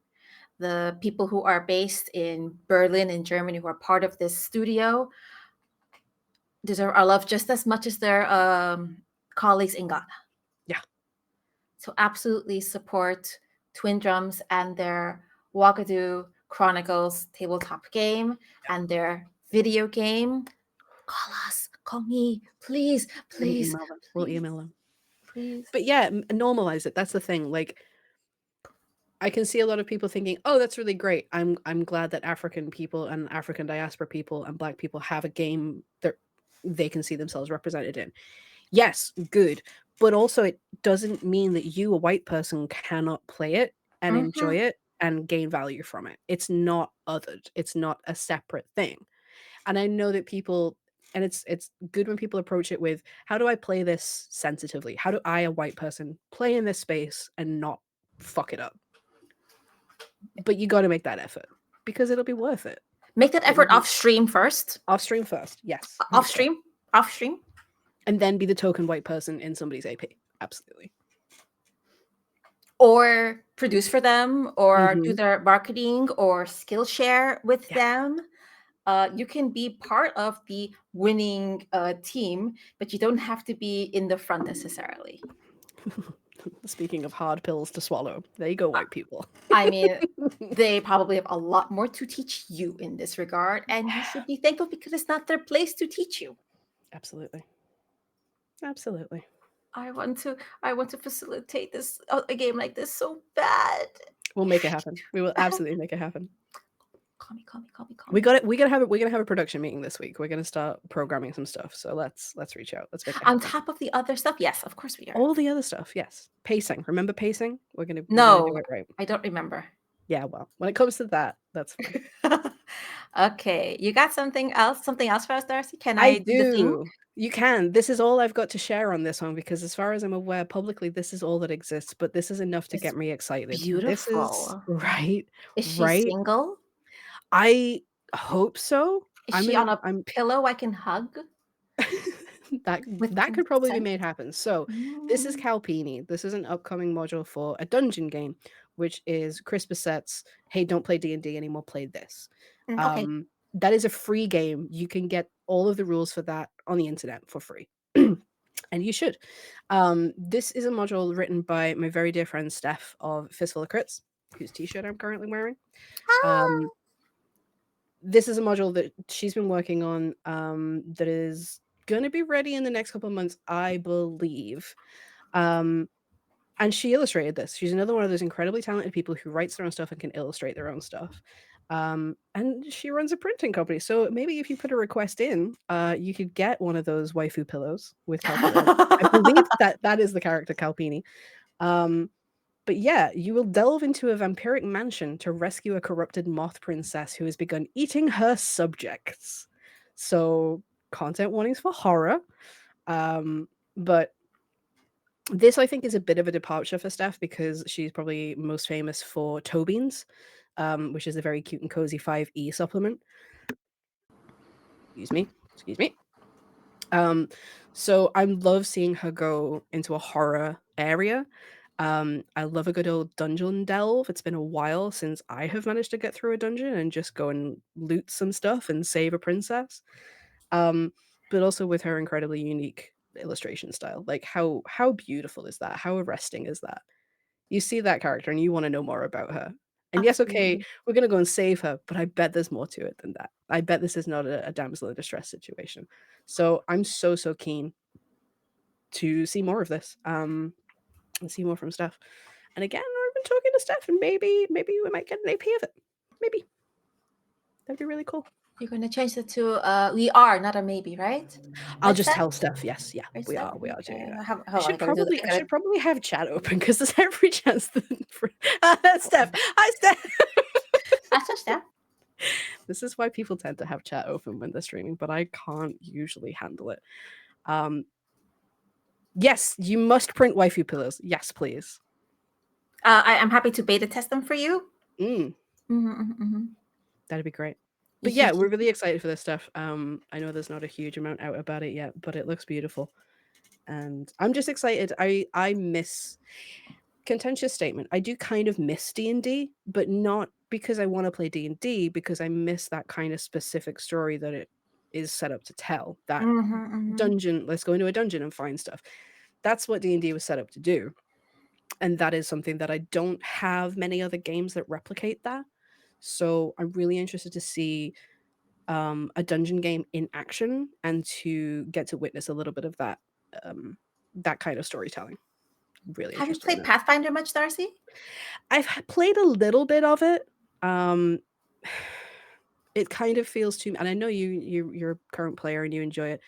The people who are based in Berlin in Germany, who are part of this studio, deserve our love just as much as their colleagues in Ghana. Yeah. So absolutely support Twin Drums and their Wagadu Chronicles tabletop game and their video game. Call us, call me, please, please. We'll email them. Please. But yeah, normalize it. That's the thing. Like, I can see a lot of people thinking, "Oh, that's really great. I'm glad that African people and African diaspora people and Black people have a game that they can see themselves represented in." Yes, good. But also it doesn't mean that you, a white person, cannot play it and enjoy it and gain value from it. It's not othered. It's not a separate thing. And I know that people, and it's good when people approach it with, how do I play this sensitively? How do I, a white person, play in this space and not fuck it up? But you got to make that effort because it'll be worth it. Make that effort off stream first. Off stream first, yes. Off stream. And then be the token white person in somebody's AP. Absolutely. Or produce for them, or do their marketing or skill share with them. You can be part of the winning team, but you don't have to be in the front necessarily. Speaking of hard pills to swallow, there you go, white people. I mean, they probably have a lot more to teach you in this regard, and you should be thankful because it's not their place to teach you. Absolutely. I want to facilitate this a game like this so bad. We'll make it happen. We will absolutely make it happen. Call me. We gotta have a production meeting this week. We're gonna start programming some stuff. So let's reach out. Let's make it happen. On top of the other stuff, yes, of course we are. All the other stuff, yes. Pacing. Remember pacing? We're gonna do it right. I don't remember. Yeah, well, when it comes to that, that's fine. Okay, you got something else for us, Darcy? Can I do the thing? You can. This is all I've got to share on this one because as far as I'm aware, publicly, this is all that exists, but this is enough to get me excited. Beautiful. This is right. Is she single? I hope so. Is she on a pillow I can hug? that could probably be made happen. So this is Calpini. This is an upcoming module for a dungeon game, which is Chris Bassett's "Hey, don't play D&D anymore, play this." Okay. That is a free game. You can get all of the rules for that on the internet for free. And you should. This is a module written by my very dear friend Steph of Fistful of Crits, whose t-shirt I'm currently wearing. This is a module that she's been working on that is going to be ready in the next couple of months, I believe. And she illustrated this. She's another one of those incredibly talented people who writes their own stuff and can illustrate their own stuff. And she runs a printing company. So maybe if you put a request in, you could get one of those waifu pillows with Calpini. I believe that is the character Calpini. But yeah, you will delve into a vampiric mansion to rescue a corrupted moth princess who has begun eating her subjects. So, content warnings for horror. But this, I think, is a bit of a departure for Steph because she's probably most famous for Toe Beans, which is a very cute and cozy 5e supplement. Excuse me. Excuse me. So I love seeing her go into a horror area. I love a good old dungeon delve. It's been a while since I have managed to get through a dungeon and just go and loot some stuff and save a princess. But also with her incredibly unique illustration style. Like how beautiful is that? How arresting is that? You see that character and you want to know more about her. And yes, okay, Absolutely. we're gonna go and save her, but I bet there's more to it than that. I bet this is not a damsel in distress situation. So I'm so keen to see more of this. And see more from Steph. And again, I've been talking to Steph, and maybe we might get an AP of it. Maybe that'd be really cool. You're going to change it to we are, not a maybe, right? I'll Right, just Steph? tell Steph. Yes, yeah, Right, we Steph? are doing Okay. that. I I should gotta do probably the have chat open because there's every chance that that's Steph. Hi, Steph. That's just Steph. This is why people tend to have chat open when they're streaming, but I can't usually handle it. Yes, you must print waifu pillows. Yes, please. I'm happy to beta test them for you. Mm, Mm-hmm. that'd be great. But yeah, we're really excited for this stuff. I know there's not a huge amount out about it yet, but it looks beautiful. And I'm just excited. I miss contentious statement. I do kind of miss D&D, but not because I want to play D&D, because I miss that kind of specific story that it is set up to tell. That dungeon, let's go into a dungeon and find stuff. That's what D&D was set up to do. And that is something that I don't have many other games that replicate that. So I'm really interested to see a dungeon game in action and to get to witness a little bit of that that kind of storytelling. Really Have you interested in played it. Pathfinder much, Darcy? I've played a little bit of it. It kind of feels too, and I know you're a current player and you enjoy it.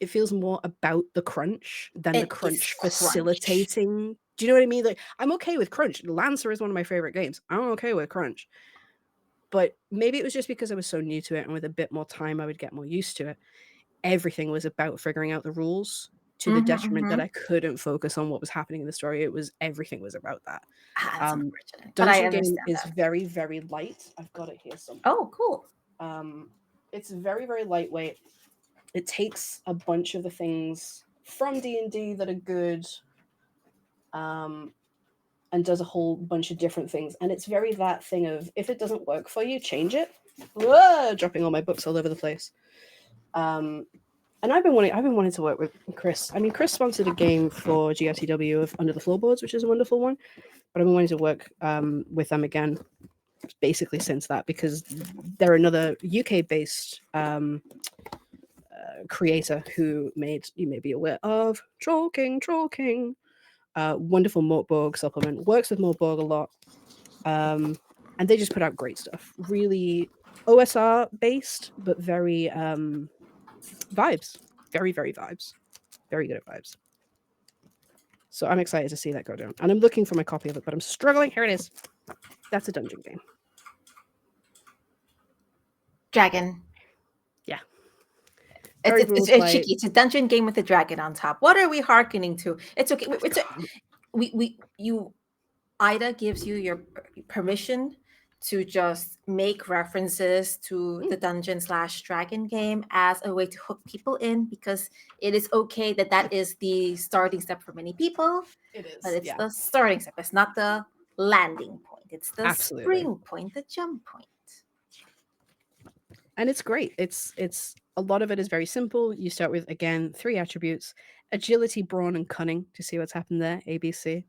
It feels more about the crunch than the It is crunch crunch. facilitating. Do you know what I mean? Like, I'm okay with crunch. Lancer is one of my favorite games. I'm okay with crunch. But maybe it was just because I was so new to it, and with a bit more time, I would get more used to it. Everything was about figuring out the rules to the detriment that I couldn't focus on what was happening in the story. Everything was about that. That's unfortunate. But I Dungeon game understand is that. very, very light. I've got it here somewhere. Oh, cool. It's very, very lightweight. It takes a bunch of the things from D&D that are good, and does a whole bunch of different things. And it's very that thing of, if it doesn't work for you, change it. Whoa, dropping all my books all over the place. And I've been wanting to work with Chris. I mean, Chris sponsored a game for GRTW of Under the Floorboards, which is a wonderful one. But I've been wanting to work with them again, basically since that, because they're another UK-based creator who made, you may be aware of, Troll King, wonderful Mortborg supplement. Works with Mortborg a lot, and they just put out great stuff. Really OSR based, but very vibes. Very, very vibes. Very good at vibes. So I'm excited to see that go down. And I'm looking for my copy of it, but I'm struggling. Here it is. That's a dungeon game. Dragon. Yeah. It's cheeky. It's a dungeon game with a dragon on top. What are we hearkening to? It's okay. Ida gives you your permission to just make references to the dungeon/dragon game as a way to hook people in, because it is okay that is the starting step for many people. It is. But it's the starting step. It's not the landing point. It's the spring point, the jump point. And it's great. It's a lot of it is very simple. You start with, again, 3 attributes: agility, brawn, and cunning, to see what's happened there, ABC.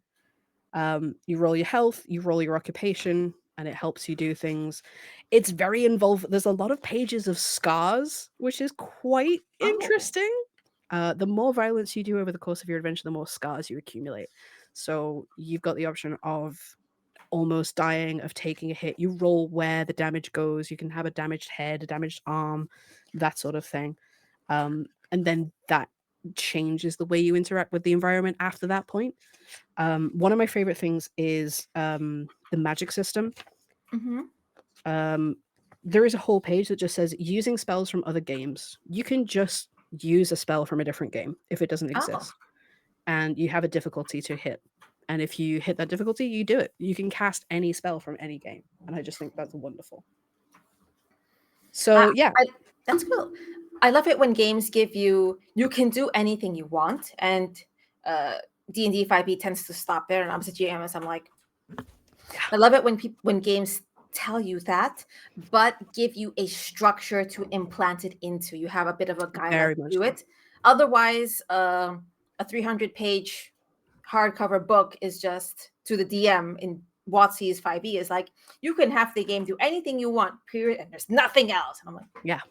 You roll your health, you roll your occupation, and it helps you do things. It's very involved. There's a lot of pages of scars, which is quite interesting. The more violence you do over the course of your adventure, the more scars you accumulate. So you've got the option of almost dying, of taking a hit. You roll where the damage goes. You can have a damaged head, a damaged arm, that sort of thing. And then that changes the way you interact with the environment after that point. One of my favorite things is the magic system. Mm-hmm. There is a whole page that just says using spells from other games. You can just use a spell from a different game if it doesn't Oh, exist, and you have a difficulty to hit. And if you hit that difficulty, you do it. You can cast any spell from any game, and I just think that's wonderful. So yeah, that's cool. I love it when games give you can do anything you want, and D&D 5e tends to stop there. And I'm a GM, as I'm like, I love it when games tell you that, but give you a structure to implant it into. You have a bit of a guideline very to much do so. it. Otherwise, a 300-page hardcover book is just to the DM in WotC's 5e is like, you can have the game do anything you want, period, and there's nothing else. And I'm like, Yeah.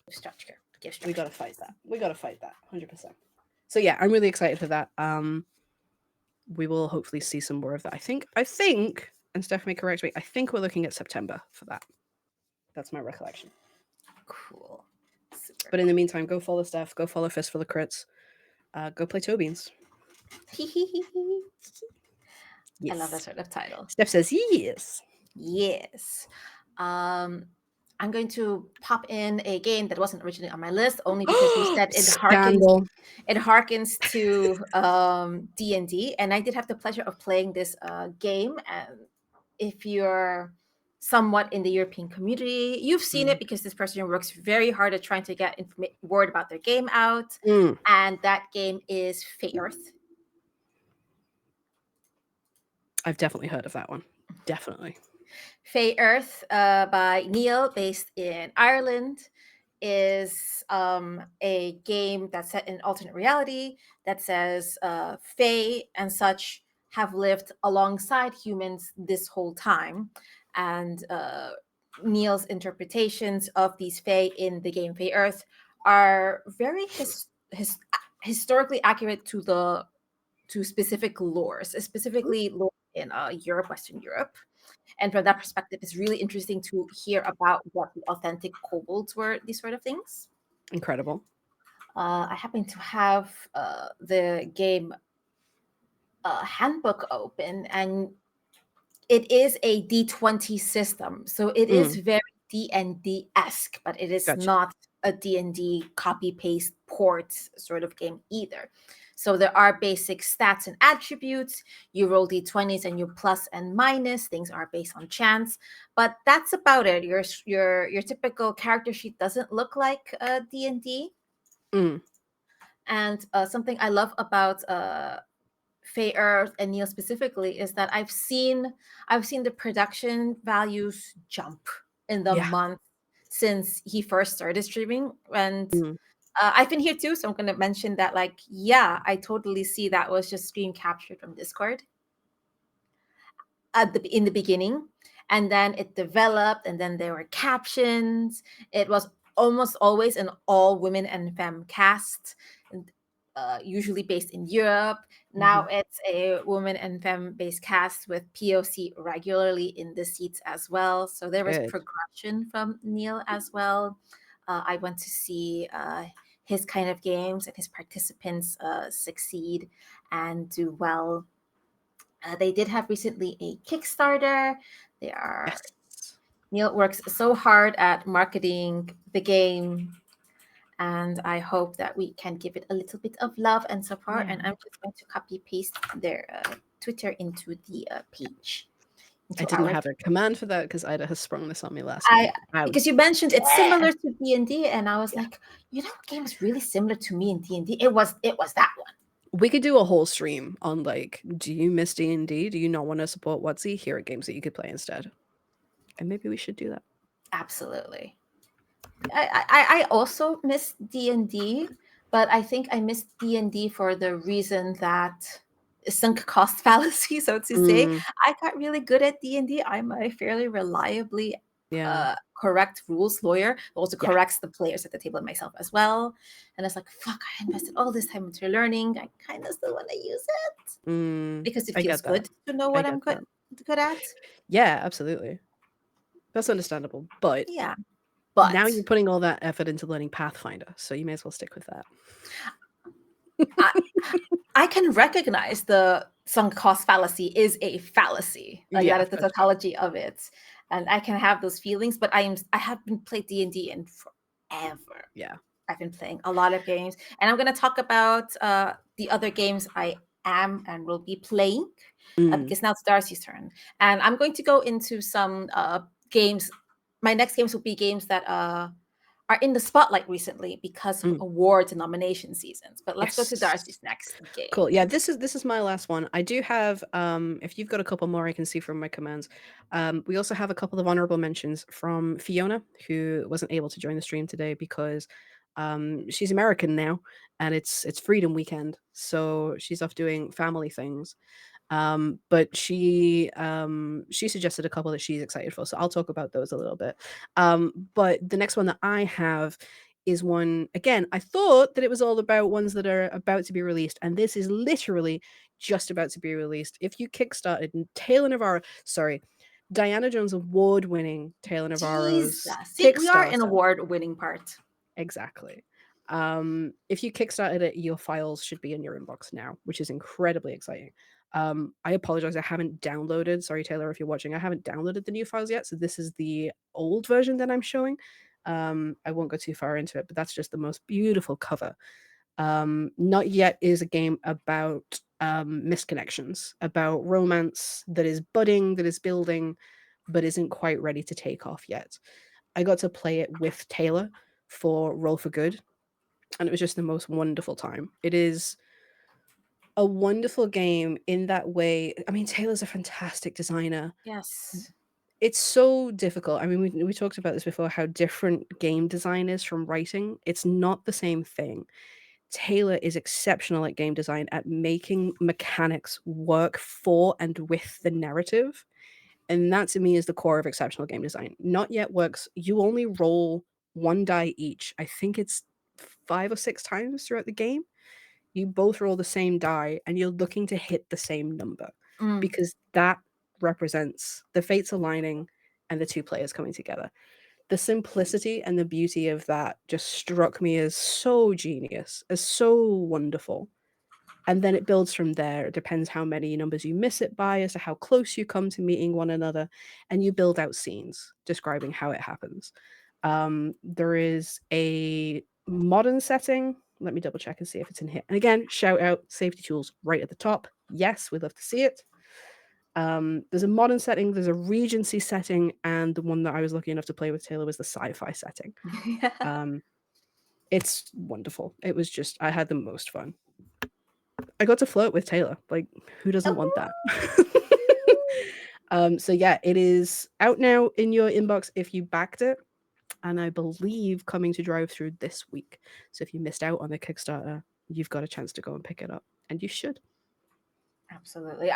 give structure. We gotta fight that. 100%. So yeah, I'm really excited for that. We will hopefully see some more of that. I think, and Stephanie correct me, I think we're looking at September for that. That's my recollection. Cool. Super But in the meantime, go follow Steph, go follow Fistful of Crits, go play Tobeans. Yes. I love that sort of title. Steph says yes. Yes. I'm going to pop in a game that wasn't originally on my list, only because you said it harkens to D&D, and I did have the pleasure of playing this game. And if you're somewhat in the European community, you've seen it because this person works very hard at trying to get word about their game out, and that game is Fey Earth. I've definitely heard of that one. Definitely. Fey Earth by Neil, based in Ireland, is a game that's set in alternate reality that says Fey and such have lived alongside humans this whole time. And Neil's interpretations of these Fey in the game Fey Earth are very historically accurate to specific lores, specifically lore in Europe, Western Europe. And from that perspective, it's really interesting to hear about what the authentic kobolds were, these sort of things. Incredible. I happen to have the game handbook open, and it is a D20 system. So it is very D&D-esque, but it is not a D&D copy-paste port sort of game either. So there are basic stats and attributes. You roll D20s and you plus and minus. Things are based on chance, but that's about it. Your typical character sheet doesn't look like D&D. And something I love about Fey Earth and Neil specifically is that I've seen the production values jump in the month since he first started streaming, and I've been here too, so I'm going to mention that, like, yeah, I totally see that was just screen captured from Discord in the beginning, and then it developed, and then there were captions. It was almost always an all women and femme cast, usually based in Europe. Now it's a woman and femme based cast with POC regularly in the seats as well. So there was progression from Neil as well. I went to see his kind of games and his participants succeed and do well. They did have recently a Kickstarter. Neil works so hard at marketing the game, and I hope that we can give it a little bit of love and support. And I'm just going to copy paste their Twitter into the page. I didn't have a command for that because Ida has sprung this on me last night. Because you mentioned it's similar to D&D, and I was like, what game is really similar to me in D&D? It was that one. We could do a whole stream on, like, do you miss D&D? Do you not want to support WotC? Here are games that you could play instead. And maybe we should do that. Absolutely. I also miss D&D, but I think I miss D&D for the reason that sunk cost fallacy, so to say. I got really good at D&D. I'm a fairly reliably correct rules lawyer, who also corrects the players at the table and myself as well. And it's like, fuck, I invested all this time into learning. I kind of still want to use it because it feels good to know what I'm good at. Yeah, absolutely. That's understandable, but Now But you're putting all that effort into learning Pathfinder, so you may as well stick with that. I, I can recognize the sunk cost fallacy is a fallacy. Like that Yeah, is the that's fair. tautology of it, and I can have those feelings. But I have been played D&D in forever. Yeah. I've been playing a lot of games, and I'm going to talk about the other games I am and will be playing Mm, because now it's Darcy's turn, and I'm going to go into some games. My next games will be games that are in the spotlight recently because of mm. awards and nomination seasons. But let's go to Yes. Darcy's next game. Cool. Yeah, this is my last one. I do have if you've got a couple more I can see from my commands. We also have a couple of honorable mentions from Fiona, who wasn't able to join the stream today because she's American now and it's Freedom Weekend. So she's off doing family things. But she suggested a couple that she's excited for, so I'll talk about those a little bit. But the next one that I have is one again. I thought that it was all about ones that are about to be released, and this is literally just about to be released. If you kickstarted Taylor Navarro, sorry, Diana Jones award-winning Taylor Jesus. Navarro's See, we are in Kickstarter. award-winning part. Exactly. If you kickstarted it, your files should be in your inbox now, which is incredibly exciting. I apologize, I haven't downloaded. Sorry, Taylor, if you're watching, I haven't downloaded the new files yet. So this is the old version that I'm showing. I won't go too far into it, but that's just the most beautiful cover. Not Yet is a game about misconnections, about romance that is budding, that is building, but isn't quite ready to take off yet. I got to play it with Taylor for Roll for Good, and it was just the most wonderful time. It is a wonderful game in that way. I mean, Taylor's a fantastic designer. Yes. It's so difficult. I mean, we talked about this before, how different game design is from writing. It's not the same thing. Taylor is exceptional at game design, at making mechanics work for and with the narrative. And that to me is the core of exceptional game design. Not Yet works. You only roll one die each. I think it's 5 or 6 times throughout the game. You both roll the same die and you're looking to hit the same number Mm. because that represents the fates aligning and the two players coming together. The simplicity and the beauty of that just struck me as so genius, as so wonderful. And then it builds from there. It depends how many numbers you miss it by, as to how close you come to meeting one another, and you build out scenes describing how it happens. There is a modern setting. Let me double check and see if it's in here. And again, shout out safety tools right at the top. Yes, we'd love to see it. There's a modern setting, there's a Regency setting, and the one that I was lucky enough to play with Taylor was the sci-fi setting. It's wonderful. It was just, I had the most fun. I got to flirt with Taylor. Like, who doesn't want that? So yeah, it is out now in your inbox if you backed it, and I believe coming to drive through this week. So if you missed out on the Kickstarter, you've got a chance to go and pick it up, and you should. Absolutely.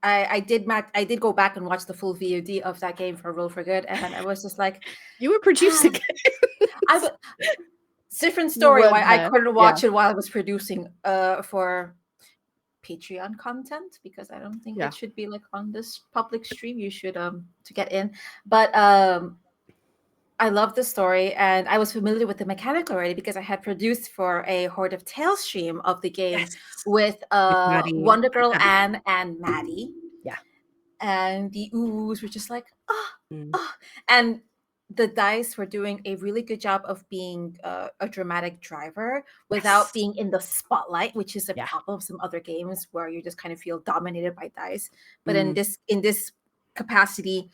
I did go back and watch the full VOD of that game for Roll for Good, and I was just like, You were producing I it. different You story why weren't I there. couldn't Yeah. watch it while I was producing for Patreon content, because I don't think Yeah. it should be like on this public stream. You should to get in. But I love the story, and I was familiar with the mechanic already because I had produced for a Horde of Tales stream of the game Yes. with Maddie. Wonder Girl Maddie. Anne and Maddie. Yeah. And the oohs were just like, Mm. and the dice were doing a really good job of being a dramatic driver without Yes. being in the spotlight, which is a Yeah. problem of some other games where you just kind of feel dominated by dice. But Mm. in this capacity,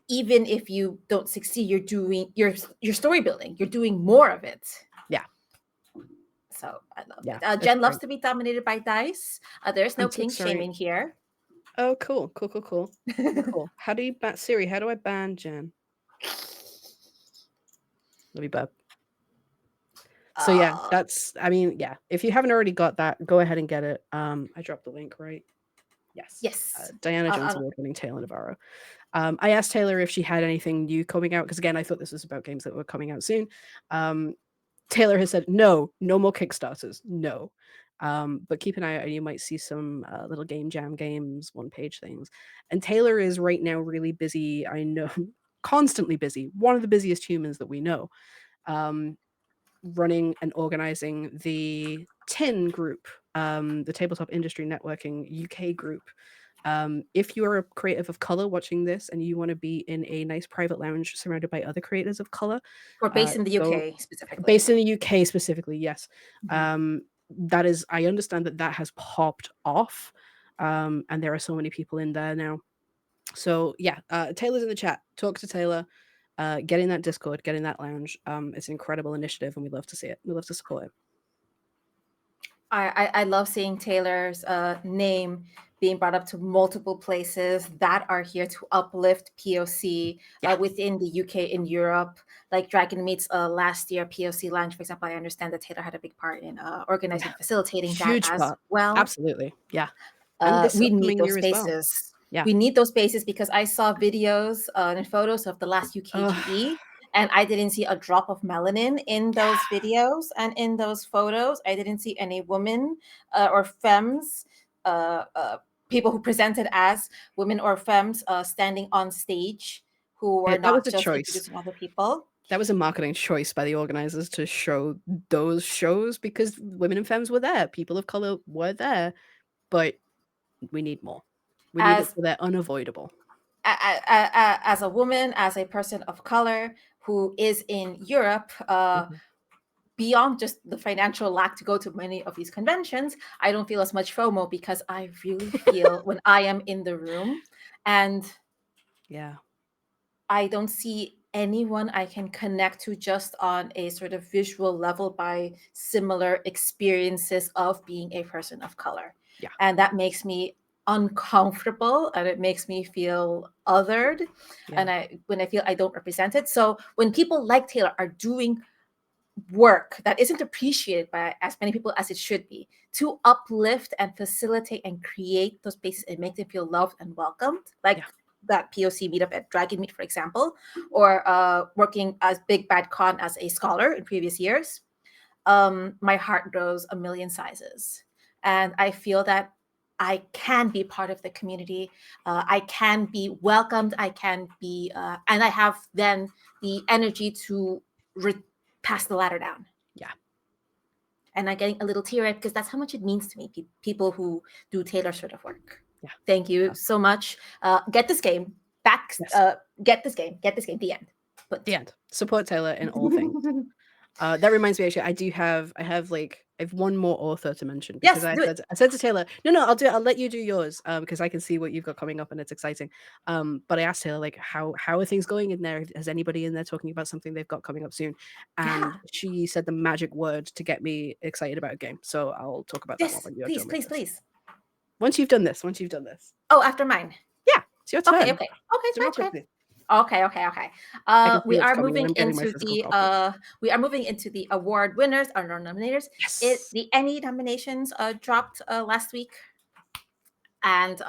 even if you don't succeed, you're doing your story building. You're doing more of it. Yeah. So I love Yeah. it. It's Jen loves great. to be dominated by dice. There's no I'm so kink sorry. shaming here. Oh, cool. Cool. How do you ban Siri? How do I ban Jen? Let me burp. So yeah, that's. I mean, yeah. If you haven't already got that, go ahead and get it. I dropped the link, right? Yes. Yes. Diana Jones award-winning Taylor Navarro. I asked Taylor if she had anything new coming out because again, I thought this was about games that were coming out soon. Taylor has said no more Kickstarters, no. But keep an eye out, and you might see some little game jam games, one-page things. And Taylor is right now really busy. I know constantly busy, one of the busiest humans that we know, running and organizing the TIN group, the Tabletop Industry Networking UK group. If you're a creative of color watching this and you want to be in a nice private lounge surrounded by other creators of color, Or based in the go UK specifically. based in the UK specifically, yes. Mhm. That is, I understand that has popped off, and there are so many people in there now. So yeah, Taylor's in the chat. Talk to Taylor. Get in that Discord, get in that lounge. It's an incredible initiative, and we love to see it. We love to support it. I love seeing Taylor's name being brought up to multiple places that are here to uplift POC Yeah. within the UK and Europe. Like Dragon Meet's last year POC launch, for example, I understand that Taylor had a big part in organizing, Yeah. facilitating that Huge as part. well. Absolutely. Yeah. And this We need upcoming those year as well. spaces. Yeah. We need those spaces because I saw videos and photos of the last UKGE, and I didn't see a drop of melanin in those videos and in those photos. I didn't see any women or femmes, people who presented as women or femmes standing on stage who were That was not a just choice. introducing other people. That was a marketing choice by the organizers to show those shows because women and femmes were there. People of color were there, but we need more. We need it As so they're unavoidable. as a woman, as a person of color who is in Europe, beyond just the financial lack to go to many of these conventions, I don't feel as much FOMO because I really feel when I am in the room and Yeah. I don't see anyone I can connect to just on a sort of visual level by similar experiences of being a person of color. Yeah. And that makes me uncomfortable and it makes me feel othered. Yeah. And when I feel I don't represent it. So when people like Taylor are doing work that isn't appreciated by as many people as it should be to uplift and facilitate and create those spaces and make them feel loved and welcomed, like Yeah. that POC meetup at Dragon Meet, for example, or working as Big Bad Con as a scholar in previous years, my heart grows a million sizes. And I feel that I can be part of the community. I can be welcomed. I can be, and I have then the energy to pass the ladder down. Yeah. And I'm getting a little teary because that's how much it means to me, people who do Taylor sort of work. Yeah. Thank you so much. Get this game back. Yes. Get this game. The end. But the end. Support Taylor in all things. That reminds me, actually, I have one more author to mention because Yes, I said to Taylor, no, I'll let you do yours because I can see what you've got coming up and it's exciting. But I asked Taylor, like, how are things going in there? Has anybody in there talking about something they've got coming up soon? And she said the magic word to get me excited about a game. So I'll talk about that one when you're done with this. Please. Once you've done this. Oh, after mine. Yeah, it's your turn. Okay. It's my turn. Okay. We are moving into the award winners, our nominators. Yes. The any nominations dropped last week, and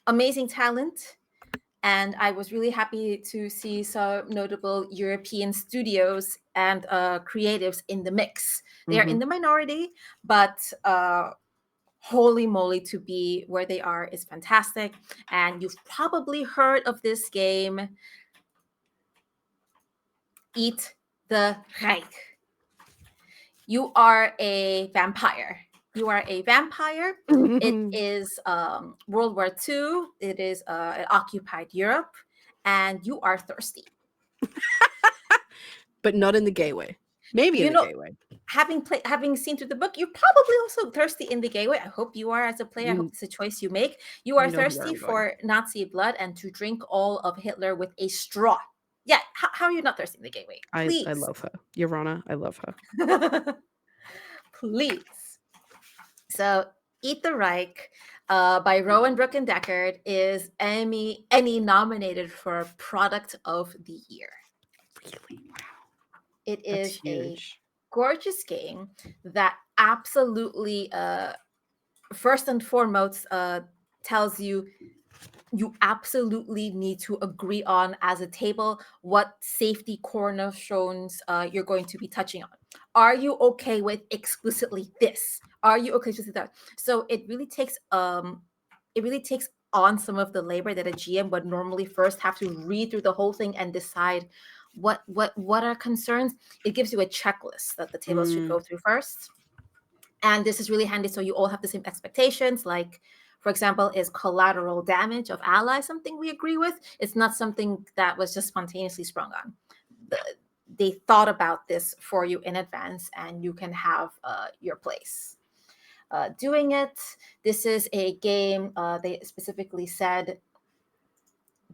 amazing talent. And I was really happy to see some notable European studios and creatives in the mix. They are in the minority, but holy moly, to be where they are is fantastic. And you've probably heard of this game, Eat the Reich. You are a vampire. It is World War II. It is occupied Europe, and you are thirsty. But not in the gay way. Maybe in the gay way. Having seen through the book, you're probably also thirsty in the gay way. I hope you are as a player. I hope it's a choice you make. You are thirsty for Nazi blood and to drink all of Hitler with a straw. Yeah, how are you not thirsty in the gay way? Please. I love her. Your Honor, I love her. Please. So, Eat the Reich by Rowan, Burke, and Decard is Emmy nominated for Product of the Year. Really? Wow. It is a gorgeous game that absolutely, first and foremost, tells you absolutely need to agree on as a table what safety cornerstones you're going to be touching on. Are you okay with explicitly this? Are you okay with that? So it really takes on some of the labor that a GM would normally first have to read through the whole thing and decide what are concerns. It gives you a checklist that the tables should go through first. And this is really handy so you all have the same expectations. Like, for example, is collateral damage of allies something we agree with? It's not something that was just spontaneously sprung on. They thought about this for you in advance, and you can have your place doing it. This is a game, they specifically said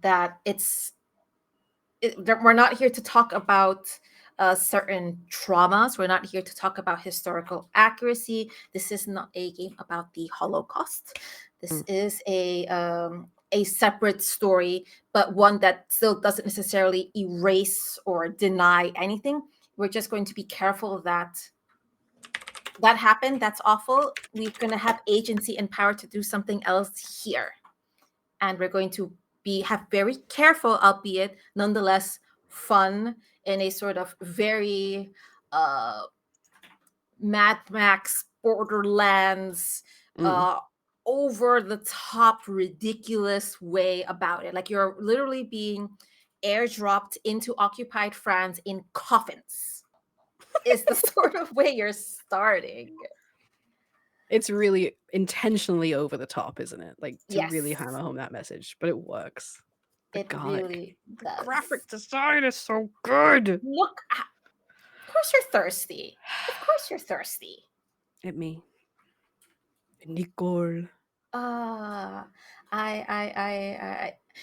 that we're not here to talk about certain traumas. We're not here to talk about historical accuracy. This is not a game about the Holocaust. This is a separate story, but one that still doesn't necessarily erase or deny anything. We're just going to be careful that happened. That's awful. We're going to have agency and power to do something else here. And we're going to have very careful, albeit nonetheless fun, in a sort of very Mad Max, Borderlands, over the top, ridiculous way about it. Like you're literally being airdropped into occupied France in coffins is the sort of way you're starting. It's really intentionally over the top, isn't it? Like to Yes. really hammer home that message, but it works. But It God, really the does. graphic design is so good. Look, of course you're thirsty. Of course you're thirsty. At me, Nicole. I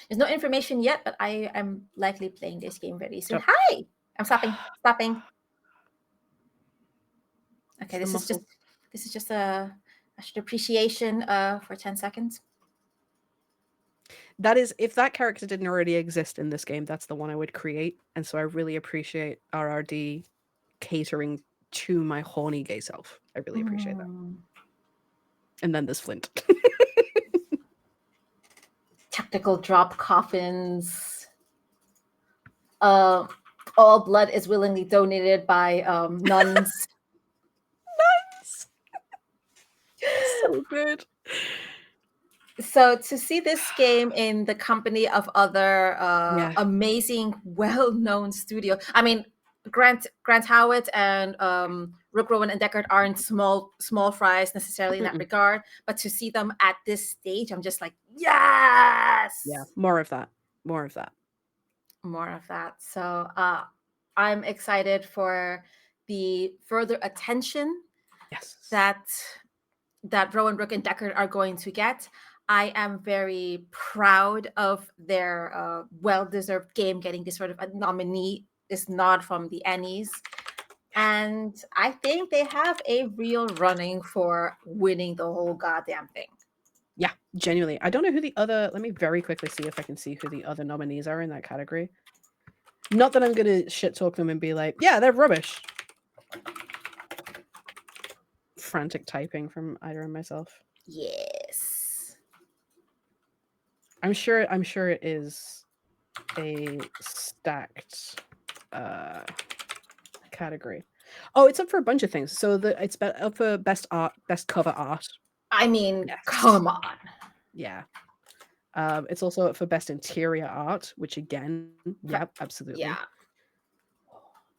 there's no information yet, but I am likely playing this game very soon. Hi, I'm stopping. Okay, this is just a appreciation for 10 seconds. That is, if that character didn't already exist in this game, that's the one I would create. And so I really appreciate RRD catering to my horny gay self. I really appreciate that. And then there's Flint. Tactical drop coffins. All blood is willingly donated by nuns. Nuns! So good. So to see this game in the company of other amazing, well-known studio. I mean, Grant Howitt and Rook, Rowan, and Decard aren't small fries necessarily in that regard, but to see them at this stage, I'm just like, yes! Yeah, more of that. So I'm excited for the further attention that Rowan, Rook, and Decard are going to get. I am very proud of their well-deserved game getting this sort of a nominee, this nod from the Ennies. And I think they have a real running for winning the whole goddamn thing. Yeah, genuinely. I don't know who the other... Let me very quickly see if I can see who the other nominees are in that category. Not that I'm going to shit talk them and be like, yeah, they're rubbish. Frantic typing from Ida and myself. Yes. I'm sure it is a stacked category. Oh, it's up for a bunch of things. So it's up for best art, best cover art. I mean, come on. Yeah. It's also up for best interior art, which again, yep, absolutely.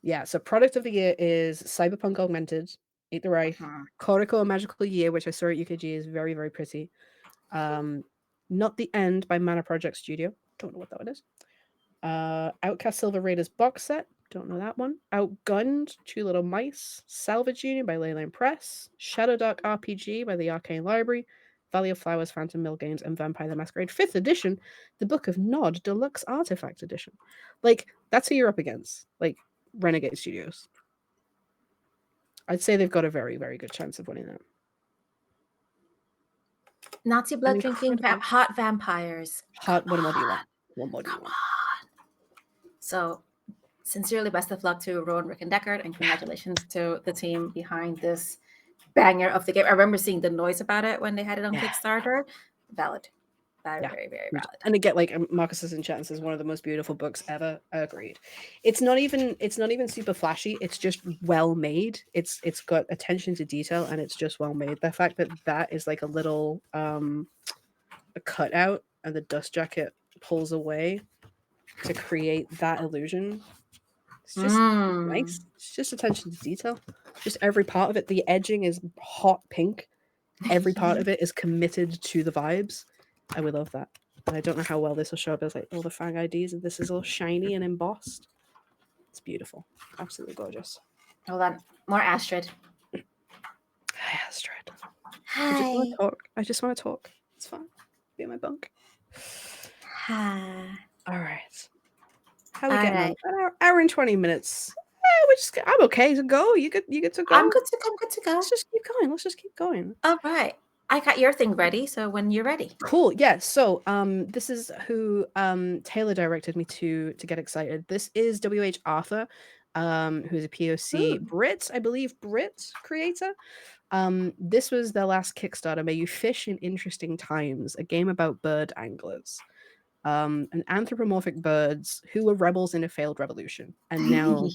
Yeah. So product of the year is Cyberpunk Augmented, Eat the Reich, Corico, A Magical Year, which I saw at UKG is very, very pretty. Not the End by Mana Project Studio. Don't know what that one is. Outcast Silver Raiders box set. Don't know that one. Outgunned, Two Little Mice. Salvage Union by Leyline Press. Shadow Dark RPG by the Arcane Library. Valley of Flowers, Phantom Mill Games, and Vampire the Masquerade 5th edition. The Book of Nod Deluxe Artifact Edition. Like, that's who you're up against. Like, Renegade Studios. I'd say they've got a very, very good chance of winning that. Nazi blood drinking hot vampires. What more do you want? Come on. So, sincerely, best of luck to Rowan, Rick, and Decard, and congratulations to the team behind this banger of the game. I remember seeing the noise about it when they had it on Kickstarter. Valid. Very, very valid. And again, like Marcus is in chat and says, one of the most beautiful books ever. Agreed. It's not even super flashy. It's just well made. It's got attention to detail and it's just well made. The fact that is like a little a cutout and the dust jacket pulls away to create that illusion. It's just nice. It's just attention to detail. Just every part of it. The edging is hot pink. Every part of it is committed to the vibes. I would love that. And I don't know how well this will show up as like all the fang IDs, and this is all shiny and embossed. It's beautiful. Absolutely gorgeous. Hold on. More Astrid. Hi, Astrid. Hi. I just want to talk. I just want to talk. It's fine. Be in my bunk. Hi. All right. How are we getting on? An hour and 20 minutes. I'm okay to go. You get to go. I'm good to go. Let's just keep going. All right. I got your thing ready, so when you're ready. Cool. Yeah. So this is who Taylor directed me to get excited. This is W.H. Arthur, who is a POC Brit, I believe, Brit creator. This was their last Kickstarter, May You Fish in Interesting Times, a game about bird anglers. And anthropomorphic birds who were rebels in a failed revolution, and now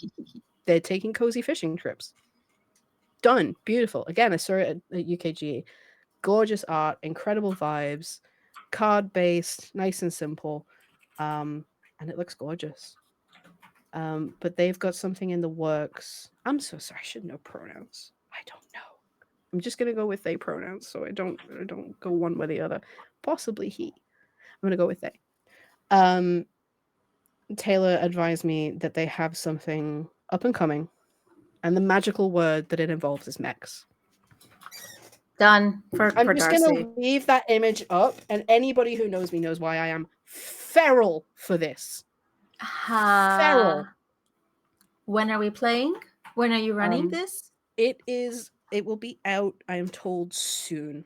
they're taking cozy fishing trips. Done. Beautiful. Again, I saw it at UKG. Gorgeous art, incredible vibes, card-based, nice and simple, and it looks gorgeous. But they've got something in the works. I'm so sorry. I should know pronouns. I don't know. I'm just gonna go with they pronouns, so I don't go one way or the other. Possibly he. I'm gonna go with they. Taylor advised me that they have something up and coming, and the magical word that it involves is mechs. Done for I'm just Darcy. gonna leave that image up, and anybody who knows me knows why I am feral for this. Feral. When are we playing? When are you running this? It will be out, I am told, soon.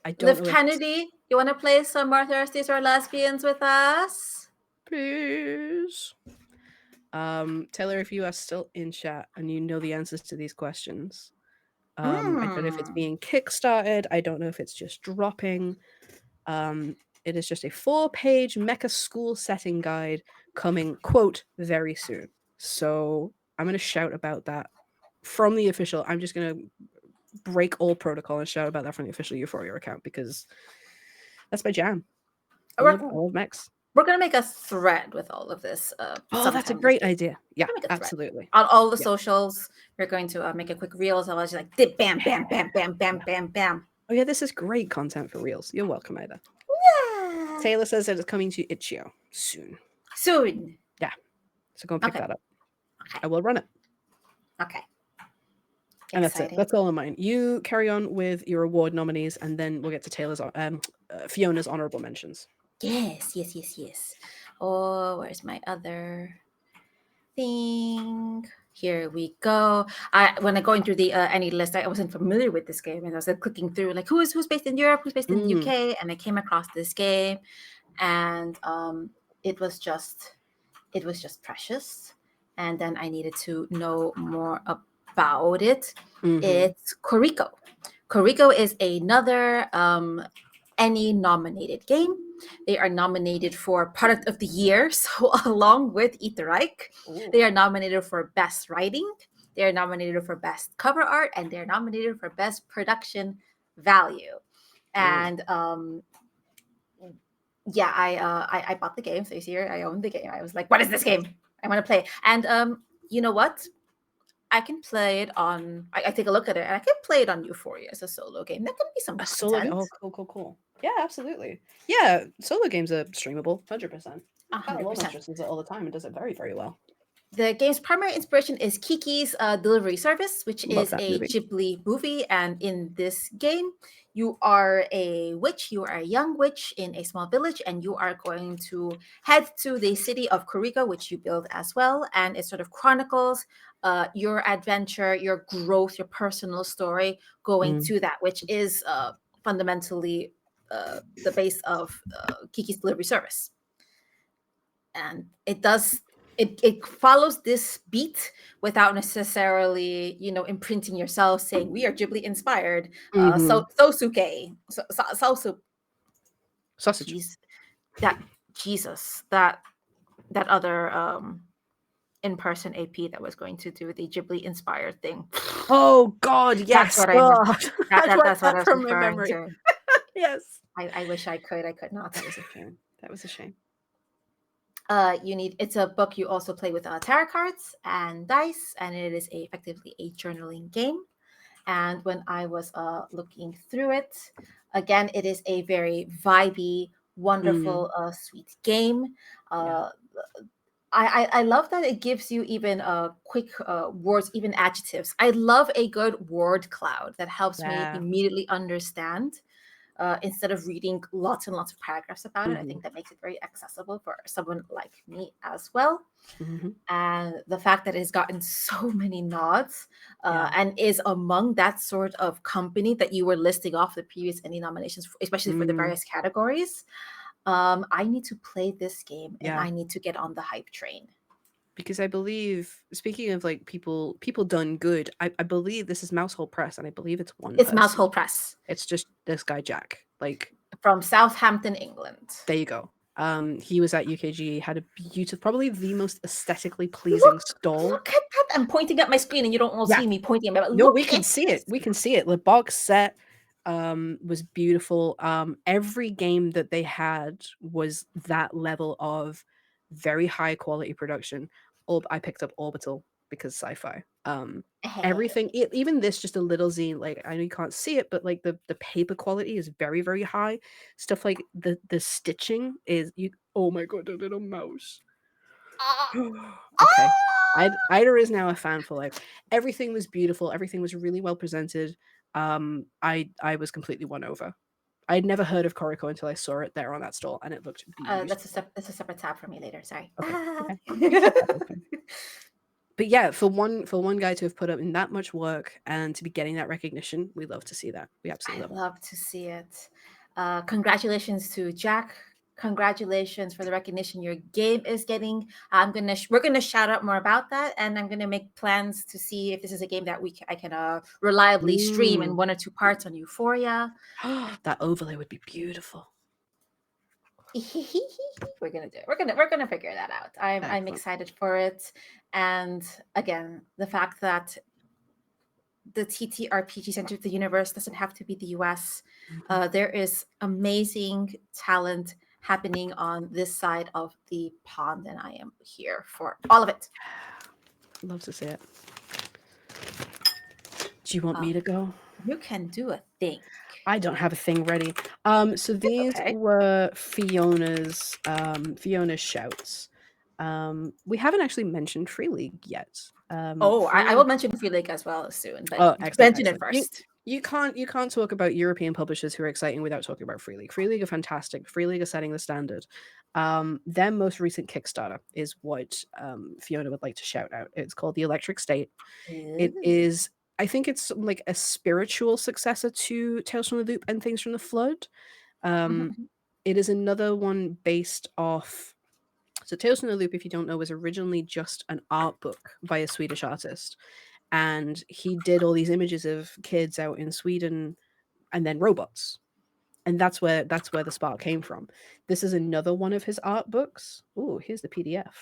I don't Liv know. Kennedy, you want to play some More Thirsties or Lesbians with us? Please. Taylor, if you are still in chat and you know the answers to these questions, I don't know if it's being kickstarted. I don't know if it's just dropping. It is just a 4-page mecha school setting guide coming, quote, very soon. So I'm going to shout about that from the official. I'm just going to break all protocol and shout about that from the official EUphoria account because that's my jam. I love mechs. We're going to make a thread with all of this. That's a great idea. Yeah, absolutely. On all the socials, we're going to make a quick reels. I'll just like dip, bam, bam, bam, bam, bam, bam, bam. Oh yeah, this is great content for reels. You're welcome, Ida. Yeah. Taylor says that it's coming to Itch.io soon. Soon. Yeah. So go and pick that up. Okay. I will run it. Okay. And that's it. That's all of mine. You carry on with your award nominees, and then we'll get to Taylor's Fiona's honorable mentions. Yes. Oh, where's my other thing? Here we go. When I'm going through the any list, I wasn't familiar with this game, and I was clicking through like who's based in Europe, who's based in the UK, and I came across this game, and it was just precious. And then I needed to know more about it. It's Koriko. Koriko is another any nominated game. They are nominated for Product of the Year, so along with Eat the Reich. They are nominated for Best Writing. They are nominated for Best Cover Art, and they're nominated for Best Production Value. And I bought the game. So you see here, I own the game. I was like, what is this game? I want to play. And you know what? I can play it on. I take a look at it, and I can play it on EUphoria as a solo game. That can be some content. Oh, cool. Yeah, absolutely. Yeah, solo games are streamable, 100%. 100%. Does it all the time and does it very, very well. The game's primary inspiration is Kiki's Delivery Service, which is a Ghibli movie. And in this game, you are a witch. You are a young witch in a small village, and you are going to head to the city of Koriko, which you build as well. And it sort of chronicles your adventure, your growth, your personal story going to that, which is fundamentally the base of Kiki's Delivery Service. And it follows this beat without necessarily, imprinting yourself saying we are Ghibli inspired. Sosuke, sausage. That other in-person AP that was going to do the Ghibli inspired thing. Oh God, yes. That's what I was referring to. Yes. I wish I could. I could not. That was a shame. That was a shame. It's a book you also play with tarot cards and dice, and it is effectively a journaling game. And when I was looking through it, again, it is a very vibey, Mm, wonderful, sweet game. yeah. Uh, I love that it gives you even quick words, even adjectives. I love a good word cloud that helps me Yeah. immediately understand instead of reading lots and lots of paragraphs about it. I Hmm. think that makes it very accessible for someone like me as well. Hmm. And the fact that it's gotten so many nods Yeah. and is among that sort of company that you were listing off the previous Emmy nominations, especially for the Mm, various categories. I need to play this game and yeah. I need to get on the hype train. Because I believe, speaking of like people done good, I believe this is Mousehole Press, and I believe it's one It's person. Mousehole Press It's just this guy Jack. Like, from Southampton, England. there you go. He was at UKG, had a beautiful, probably the most aesthetically pleasing Look, stall. look at that. I'm pointing at my screen and you don't all Yeah. see me pointing at my, No, we look can at see it. this. We can see it. The box set was beautiful. Every game that they had was that level of very high quality production. I picked up Orbital because sci-fi. Everything, even this, just a little zine. Like, I know you can't see it, but like the paper quality is very very high. Stuff like the stitching is you. Oh my god, a little mouse. Ah, Okay. ah! Ida is now a fan for life. Everything was beautiful. Everything was really well presented. I was completely won over. I'd never heard of Corico until I saw it there on that stall, and it looked beautiful. That's a separate tab for me later. Sorry. Okay, okay, keep that tab open. But yeah, for one guy to have put up in that much work and to be getting that recognition, we love to see that. We absolutely I love it. love to see it. Congratulations to Jack. Congratulations for the recognition your game is getting. We're gonna shout out more about that, and I'm gonna make plans to see if this is a game that I can reliably stream in Mm. 1 or 2 parts on Euphoria. That overlay would be beautiful. We're gonna do it. We're gonna figure that out. I'm Excellent. excited for it, and again, the fact that the TTRPG Center of the Universe doesn't have to be the US. Mhm. There is amazing talent happening on this side of the pond, and I am here for all of it. Love to see it. Do you want Uh, me to go? you can do a thing. I don't have a thing ready. So It's these okay. were Fiona's shouts. We haven't actually mentioned Free League yet. Oh, Free I will League. mention Free League as well soon, but Oh, excellent, mention it excellent. You first. you can't you can't talk about European publishers who are exciting without talking about Free League. Free League are fantastic. Free League are setting the standard. Their most recent Kickstarter is what Fiona would like to shout out. It's called The Electric State. It Ooh. is, I think it's like a spiritual successor to Tales from the Loop and Things from the Flood. Um, it is another one based off. So Tales from the Loop, if you don't know, was originally just an art book by a Swedish artist, and he did all these images of kids out in Sweden, and then robots, and that's where the spark came from. This is another one of his art books. Oh, here's the PDF.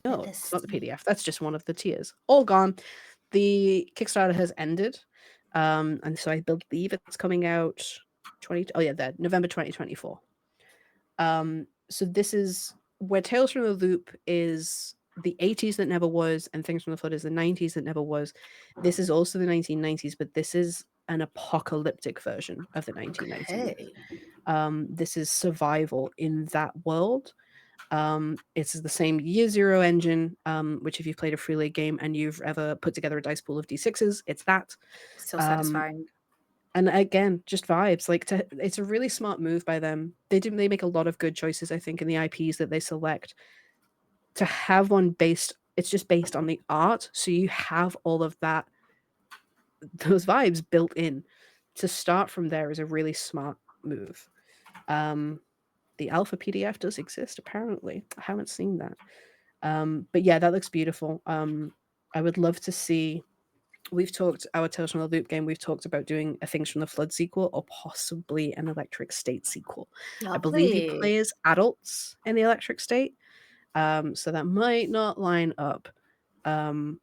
Let No, us it's not the see. PDF. That's just one of the tiers. All gone. The Kickstarter has ended. And so I believe it's coming out 20 oh yeah, that November 2024. So this is where Tales from the Loop is the 80s that never was, and Things from the Flood is the 90s that never was. This is also the 1990s, but this is an apocalyptic version of the 1990s. Okay. This is survival in that world. It's the same Year Zero engine, which if you've played a Free League game and you've ever put together a dice pool of D6s, it's that. So Um, satisfying. and again, just vibes. It's a really smart move by them. They make a lot of good choices, I think, in the IPs that they select. To have one based, it's just based on the art, so you have all of those vibes built in. To start from there is a really smart move. The alpha PDF does exist, apparently. I haven't seen that. But yeah, that looks beautiful. I would love to see. We've talked our Tales from the Loop game. We've talked about doing a Things from the Flood sequel or possibly an Electric State sequel. I believe you Lovely. play as adults in the Electric State, so that might not line up. Um,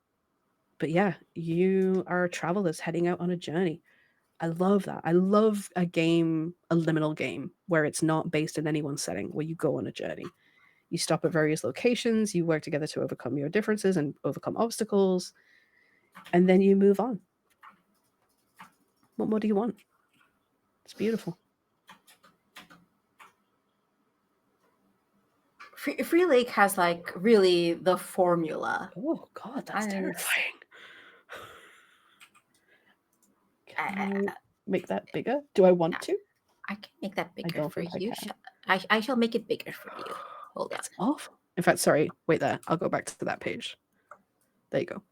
but yeah, you are travelers heading out on a journey. I love that. I love a liminal game, where it's not based in any one setting, where you go on a journey. You stop at various locations, you work together to overcome your differences and overcome obstacles, and then you move on. What more do you want? It's beautiful. Free Lake has like really the formula. Oh God, that's And terrifying. Can I, I make that bigger? Do I want to? I can make that I bigger don't for think I you. can. I shall make it bigger for you. Hold on. That's awful. In fact, sorry, wait there. I'll go back to that page. There you go.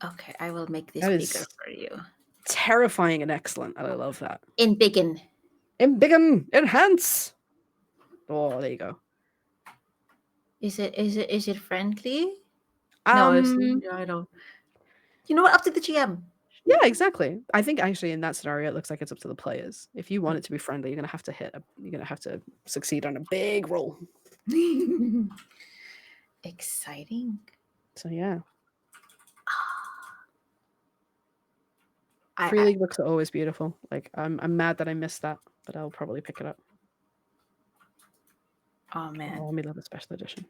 Okay, I will make this That bigger is for you. terrifying and excellent. I love that. In biggin. Embiggen, enhance. Oh, there you go. Is it friendly? No, I don't. You know what? Up to the GM. Yeah, exactly. I think actually in that scenario, it looks like it's up to the players. If you want it to be friendly, you're gonna have to you're gonna have to succeed on a big roll. Exciting. So yeah, I, Free League books are always beautiful. Like I'm mad that I missed that, but I'll probably pick it up. oh man. Oh, me love a special edition.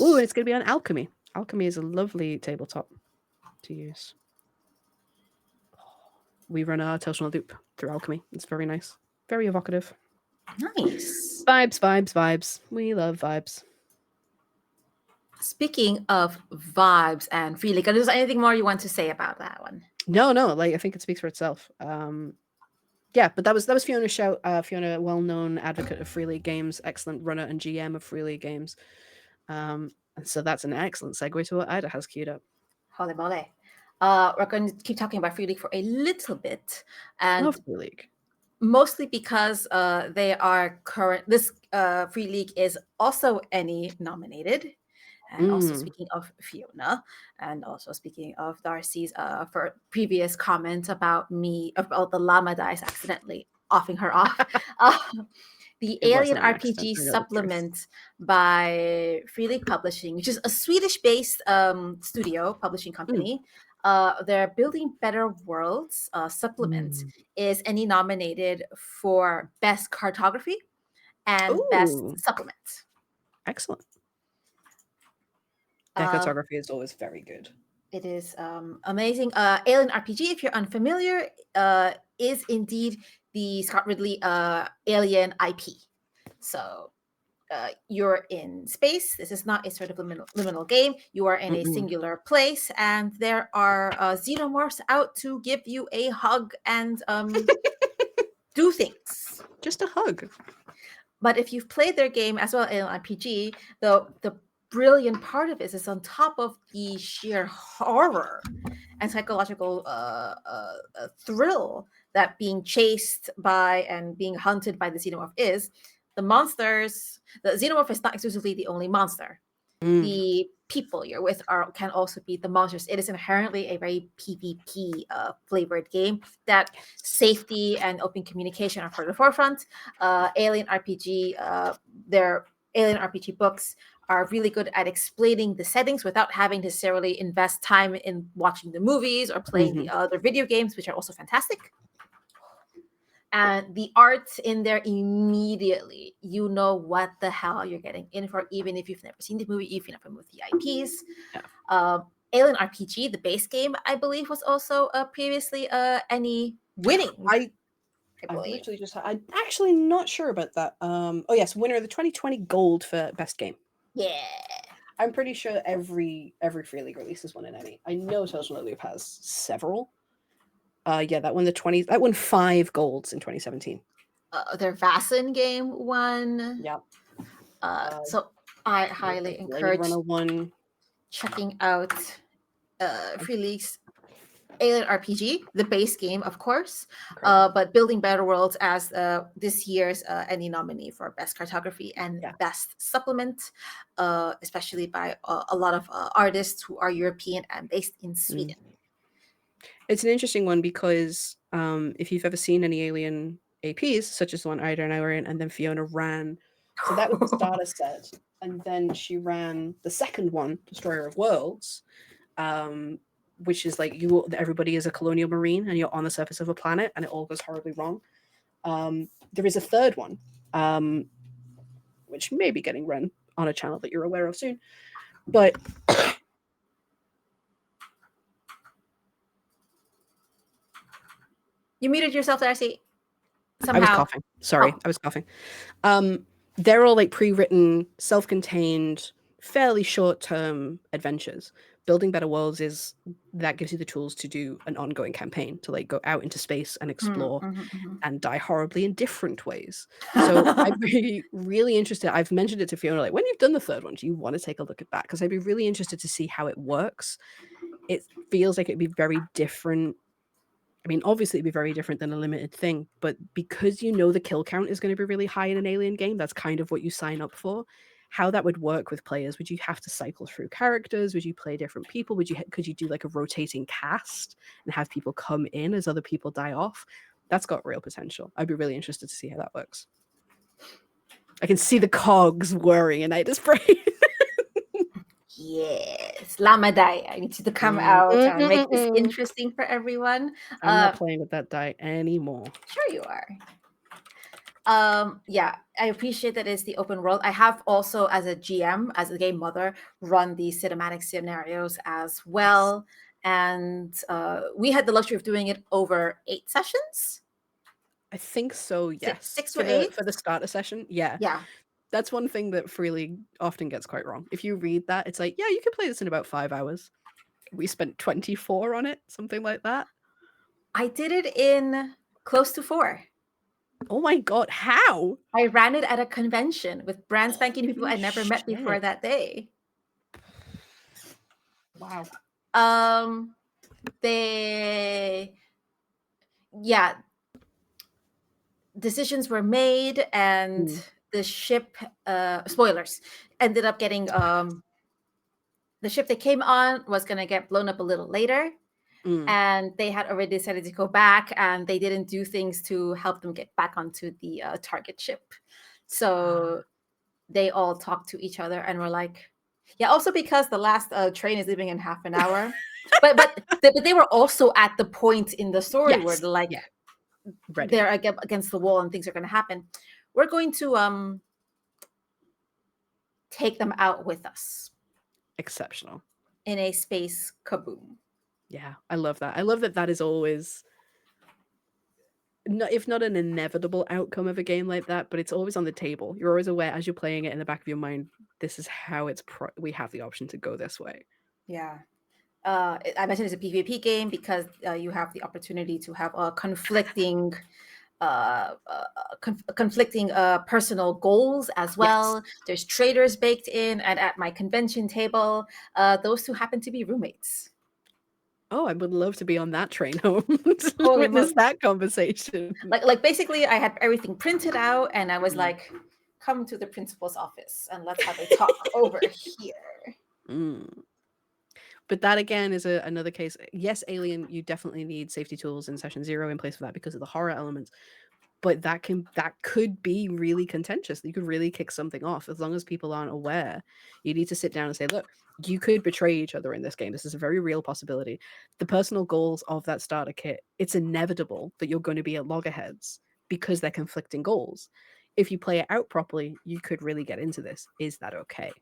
Oh, and it's gonna be on Alchemy. Alchemy is a lovely tabletop to use. We run a Total Loop through Alchemy. It's very nice, very evocative. Nice. Vibes. We love vibes. Speaking of vibes and Free League, is there anything more you want to say about that one? No, like I think it speaks for itself. Yeah, but that was Fiona's shout. Fiona, well-known advocate of Free League games, excellent runner and GM of Free League games. And so that's an excellent segue to what Ida has queued up. Holy moly. We're going to keep talking about Free League for a little bit, and Love Free League. mostly because they are current. This Free League is also Annie nominated. And also speaking of Fiona, and also speaking of Darcy's for previous comment about me about the llama dice accidentally offing her off. The Alien RPG supplement by Free League Publishing, which is a Swedish-based studio publishing company. Their Building Better Worlds supplement is Annie nominated for Best Cartography and Best Supplement. Excellent. Their cartography is always very good. It is amazing. Alien RPG, if you're unfamiliar, is indeed the Scott Ridley Alien IP. So you're in space. This is not a sort of liminal game. You are in a singular place, and there are xenomorphs out to give you a hug and do things. Just a hug. But if you've played their game as well, Alien RPG, the brilliant part of it is on top of the sheer horror and psychological thrill that being chased by and being hunted by the xenomorph is, the monsters, the xenomorph is not exclusively the only monster. The people you're with can also be the monsters. It is inherently a very PvP flavored game that safety and open communication are for the forefront. Alien RPG, their Alien RPG books are really good at explaining the settings without having to necessarily invest time in watching the movies or playing the other video games, which are also fantastic. And the art in there, immediately you know what the hell you're getting in for, even if you've never seen the movie, if you're not familiar with the IPs. Alien RPG, the base game, I believe, was also previously Annie winning. I'm actually not sure about that. Oh yes, winner of the 2020 Gold for best game. Yeah, I'm pretty sure every Free League release has won an Emmy. I know Total Loop has several. Yeah, that won 5 golds in 2017. Their Vaesen game won. Yep. So I highly encourage checking out Free League's Alien RPG, the base game, of course, but Building Better Worlds as this year's Annie nominee for Best Cartography and Best Supplement, especially by a lot of artists who are European and based in Sweden. It's an interesting one because if you've ever seen any Alien APs, such as the one Ida and I were in, and then Fiona ran, so that was the starter set, and then she ran the second one, Destroyer of Worlds, which is like everybody is a colonial marine and you're on the surface of a planet and it all goes horribly wrong. There is a third one, which may be getting run on a channel that you're aware of soon, but You muted yourself, Darcy. Somehow. I was coughing. Sorry, I was coughing. They're all like pre-written, self-contained, fairly short-term adventures. Building Better Worlds that gives you the tools to do an ongoing campaign, to like go out into space and explore and die horribly in different ways. So I'd be really interested. I've mentioned it to Fiona, like, when you've done the third one, do you want to take a look at that? Because I'd be really interested to see how it works. It feels like it'd be very different. I mean, obviously it'd be very different than a limited thing, but because you know the kill count is going to be really high in an Alien game, that's kind of what you sign up for. How that would work with players? Would you have to cycle through characters? Would you play different people? Could you do like a rotating cast and have people come in as other people die off? That's got real potential. I'd be really interested to see how that works. I can see the cogs whirring in Ida's brain. Yes, Llama die. I need you to come out and make this interesting for everyone. I'm not playing with that die anymore. Sure you are. Yeah, I appreciate that it's the open world. I have also, as a GM, as a game mother, run these cinematic scenarios as well. And we had the luxury of doing it over 8 sessions. I think so, yes. 6 or 8? For the starter session, yeah. Yeah. That's one thing that Freely often gets quite wrong. If you read that, it's like, yeah, you can play this in about 5 hours. We spent 24 on it, something like that. I did it in close to 4. Oh my god, how? I ran it at a convention with brand spanking people I never met before that day. Wow. Decisions were made, and the ship, spoilers, ended up getting, the ship they came on was going to get blown up a little later. And they had already decided to go back, and they didn't do things to help them get back onto the target ship. So they all talked to each other and were like, yeah, also because the last train is leaving in half an hour. but they were also at the point in the story where they're like, they're against the wall and things are going to happen. We're going to take them out with us. Exceptional. In a space kaboom. Yeah, I love that. I love that is always, if not an inevitable outcome of a game like that, but it's always on the table. You're always aware as you're playing it in the back of your mind, this is how we have the option to go this way. Yeah. I mentioned it's a PvP game because you have the opportunity to have conflicting personal goals as well. Yes. There's traders baked in, and at my convention table, those two happen to be roommates. Oh, I would love to be on that train home to witness that conversation. Like basically, I had everything printed out, and I was like, "Come to the principal's office and let's have a talk over here." But that again is another case. Yes, Alien, you definitely need safety tools in session 0 in place for that because of the horror elements. But that could be really contentious. You could really kick something off as long as people aren't aware. You need to sit down and say, look, you could betray each other in this game. This is a very real possibility. The personal goals of that starter kit, it's inevitable that you're going to be at loggerheads because they're conflicting goals. If you play it out properly, you could really get into this. Is that okay?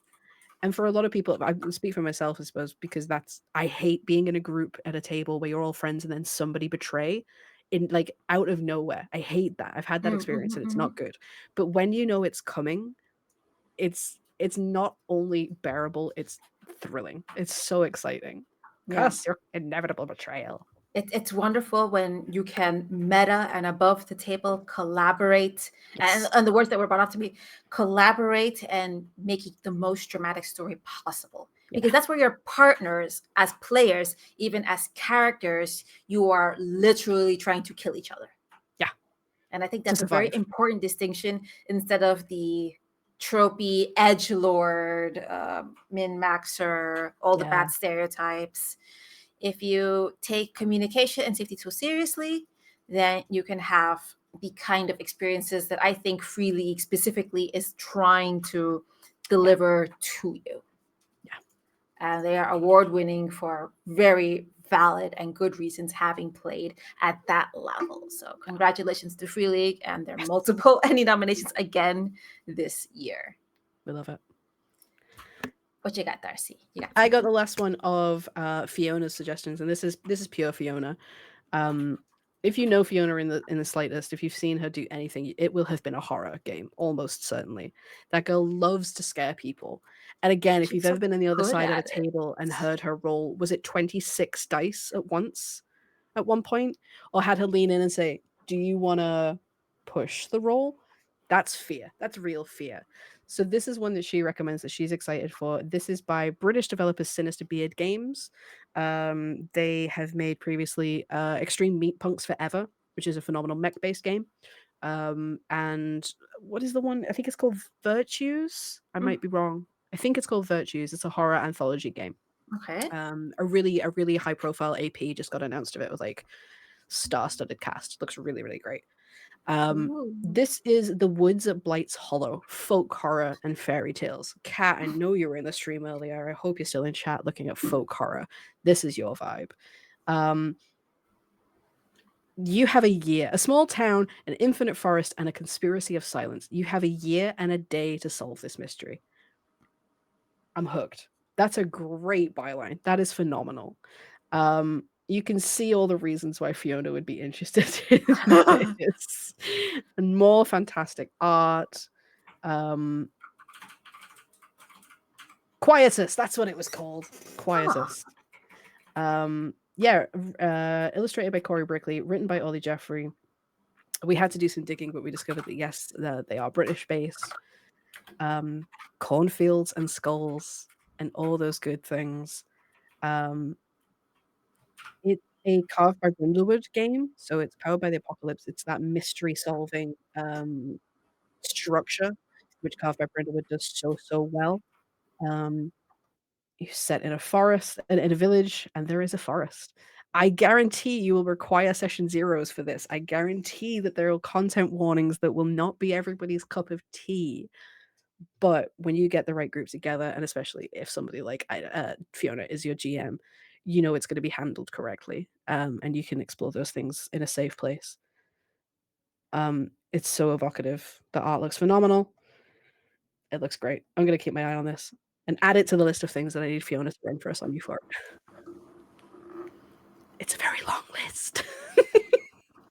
And for a lot of people, I speak for myself, I suppose, because I hate being in a group at a table where you're all friends and then somebody betray in like out of nowhere. I hate that. I've had that experience and it's not good. But when you know it's coming, it's not only bearable, it's thrilling. It's so exciting. Because your inevitable betrayal. It's wonderful when you can meta and above the table collaborate. Yes. And the words that were brought up to me, collaborate and make it the most dramatic story possible. Because that's where your partners as players, even as characters, you are literally trying to kill each other. Yeah. And I think that's a very important distinction instead of the tropey edgelord, min-maxer, all the bad stereotypes. If you take communication and safety tools seriously, then you can have the kind of experiences that I think Freely specifically is trying to deliver to you. Yeah. And they are award-winning for very, valid and good reasons having played at that level. So congratulations to Free League and their multiple Emmy nominations again this year. We love it. What you got, Darcy? You got I got something? the last one of Fiona's suggestions, and this is pure Fiona. If you know Fiona in the slightest, if you've seen her do anything, it will have been a horror game, almost certainly. That girl loves to scare people. And again, if She's you've so ever been on the other good side of a at it. table and heard her roll, was it 26 dice at once at one point? Or had her lean in and say, "Do you want to push the roll?" That's fear. That's real fear. So this is one that she recommends that she's excited for. This is by British developer Sinister Beard Games. They have made previously Extreme Meat Punks Forever, which is a phenomenal mech-based game. And what is the one? I think it's called Virtues. I might be wrong. I think it's called Virtues. It's a horror anthology game. Okay. A really high profile AP just got announced of it with like star-studded cast. Looks really, really great. Ooh. This is The Woods at Blight's Hollow, folk horror and fairy tales. Kat, I know you were in the stream earlier. I hope you're still in chat looking at folk horror. This is your vibe. You have a year, a small town, an infinite forest, and a conspiracy of silence. You have a year and a day to solve this mystery. I'm hooked. That's a great byline. That is phenomenal. You can see all the reasons why Fiona would be interested in this. And more fantastic art. Quietus, that's what it was called. Quietus. Illustrated by Corey Brickley, written by Ollie Jeffrey. We had to do some digging, but we discovered that yes, they are British based. Cornfields and skulls and all those good things. It's a Carved by Brindlewood game, so it's powered by the apocalypse. It's that mystery solving structure, which Carved by Brindlewood does so well. You're set in a forest, in a village, and there is a forest. I guarantee you will require session zeros for this. I guarantee that there are content warnings that will not be everybody's cup of tea. But when you get the right group together, and especially if somebody like Fiona is your GM, you know it's going to be handled correctly, and you can explore those things in a safe place. It's so evocative. The art looks phenomenal. It looks great. I'm going to keep my eye on this and add it to the list of things that I need Fiona to run for us on EUphoria. It's a very long list.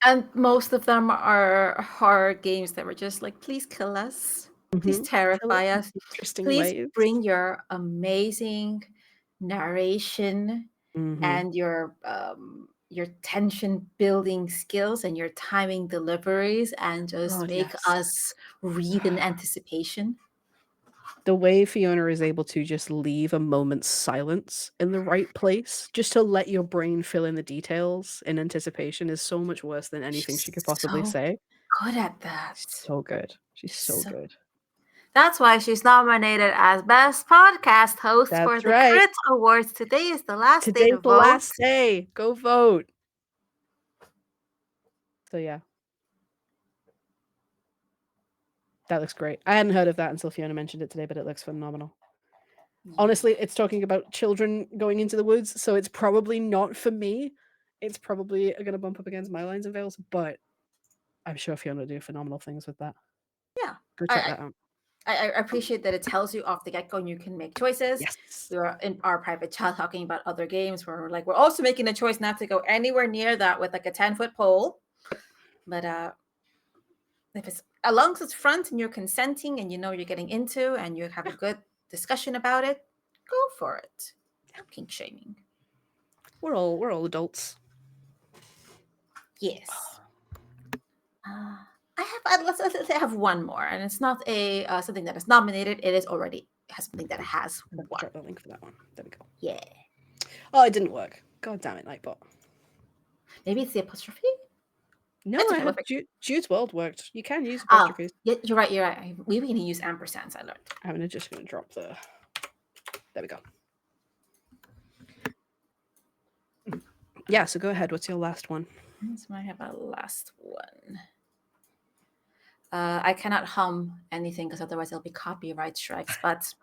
And most of them are horror games that were just like, please kill us. Please terrify us. Interesting Please ways. bring your amazing narration and your tension building skills and your timing deliveries and just make us read in anticipation. The way Fiona is able to just leave a moment's silence in the right place, just to let your brain fill in the details in anticipation, is so much worse than anything she could possibly so say. good at that. So good. She's so good. That's why she's nominated as Best Podcast Host for the Crit Awards. Today is the last day to vote. Today's the last day. Go vote. So yeah. That looks great. I hadn't heard of that until Fiona mentioned it today, but it looks phenomenal. Honestly, it's talking about children going into the woods, so it's probably not for me. It's probably going to bump up against my lines and veils, but I'm sure Fiona will do phenomenal things with that. Yeah. Go check that out. I appreciate that it tells you off the get-go and you can make choices. Yes. We were in our private chat talking about other games where we're also making a choice not to go anywhere near that with like a 10-foot pole. But if it's as long as it's front and you're consenting and you know you're getting into and you have a good discussion about it, go for it. No kink shaming. We're all adults. Yes. Let's have one more, and it's not a something that is nominated. It is already has something that has one. Drop the link for that one. There we go. Yeah. Oh, it didn't work. God damn it, Nightbot. Maybe it's the apostrophe. No, I have Jude's World worked. You can use apostrophes. Yeah, you're right. We can use ampersands. I learned. I'm just gonna drop the. There we go. Yeah, so go ahead. What's your last one? This might have a last one. I cannot hum anything because otherwise there'll be copyright strikes. But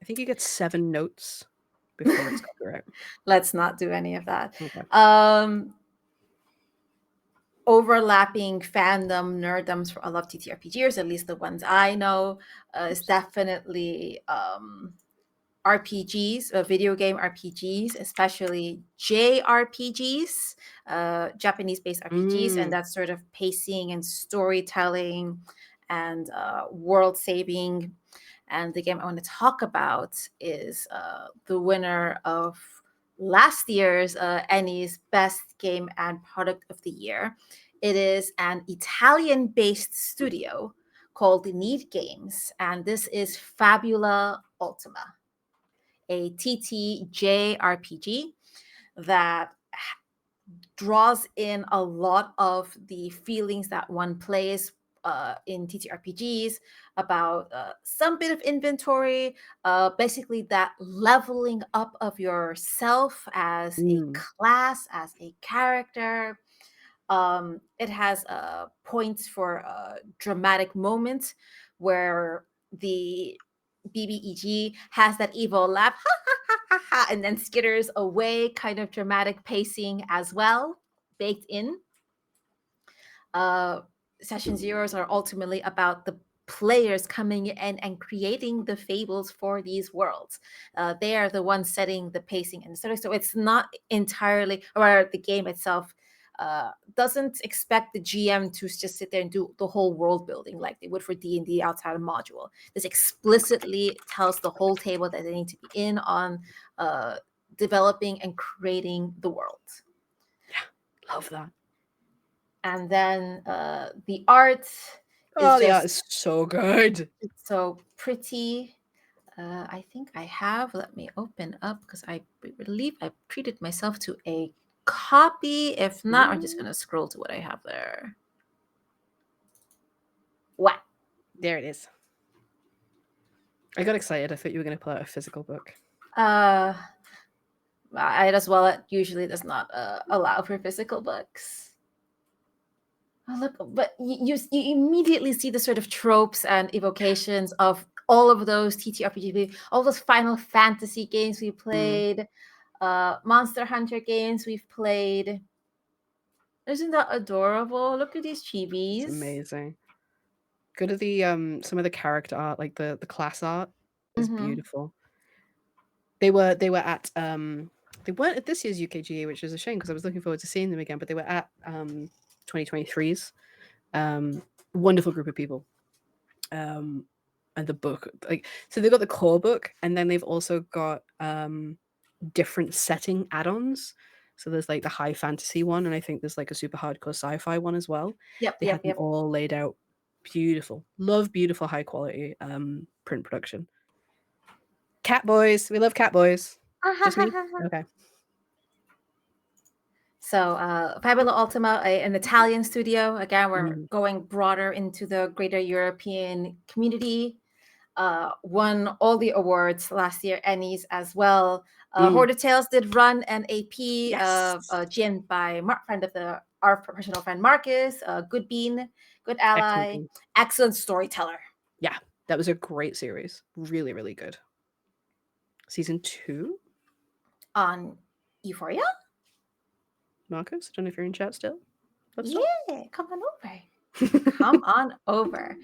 I think you get 7 notes before it's copyright. Let's not do any of that. Okay. Overlapping fandom nerddoms for a lot of TTRPGers, at least the ones I know, is definitely RPGs, video game RPGs, especially JRPGs, Japanese-based RPGs, and that sort of pacing and storytelling and world saving. And the game I want to talk about is the winner of last year's ENnie's Best Game and Product of the Year. It is an Italian-based studio called Need Games, and this is Fabula Ultima, a TTJ RPG that draws in a lot of the feelings that one plays in TTRPGs about some bit of inventory, basically that leveling up of yourself as a class, as a character. It has points for dramatic moments where the BBEG has that evil laugh, ha ha ha ha ha, and then skitters away, kind of dramatic pacing as well, baked in. Session zeros are ultimately about the players coming in and creating the fables for these worlds. They are the ones setting the pacing and so it's not entirely, or the game itself doesn't expect the GM to just sit there and do the whole world building like they would for D&D outside a module. This explicitly tells the whole table that they need to be in on developing and creating the world. Yeah, love that. And then the art is the art is so good. It's so pretty. I think I have. Let me open up because I believe I treated myself to a copy. If not, I'm just going to scroll to what I have there. What? There it is. I got excited. I thought you were going to pull out a physical book. I as well. It usually does not allow for physical books. Oh, look, but you immediately see the sort of tropes and evocations of all of those TTRPG, all those Final Fantasy games we played, Monster Hunter games we've played. Isn't that adorable? Look at these chibis. It's amazing. Go to the some of the character art, like the class art is beautiful. They were at they weren't at this year's UKGA, which is a shame because I was looking forward to seeing them again, but they were at 2023's. Wonderful group of people. And the book, like, so they've got the core book and then they've also got different setting add-ons. So there's like the high fantasy one, and I think there's like a super hardcore sci-fi one as well. They have them all laid out beautiful. Love beautiful high quality print production. Cat boys, we love cat boys. Just me? Okay. So Fabula Ultima, an Italian studio. Again, we're going broader into the greater European community. Won all the awards last year, ENnie's as well. Hoarder Tales did run an AP, GM by friend of our professional friend Marcus, good bean, good ally, excellent storyteller. Yeah, that was a great series. Really, really good. Season 2? On EUphoria? Marcus, I don't know if you're in chat still. Yeah, come on over. Come on over.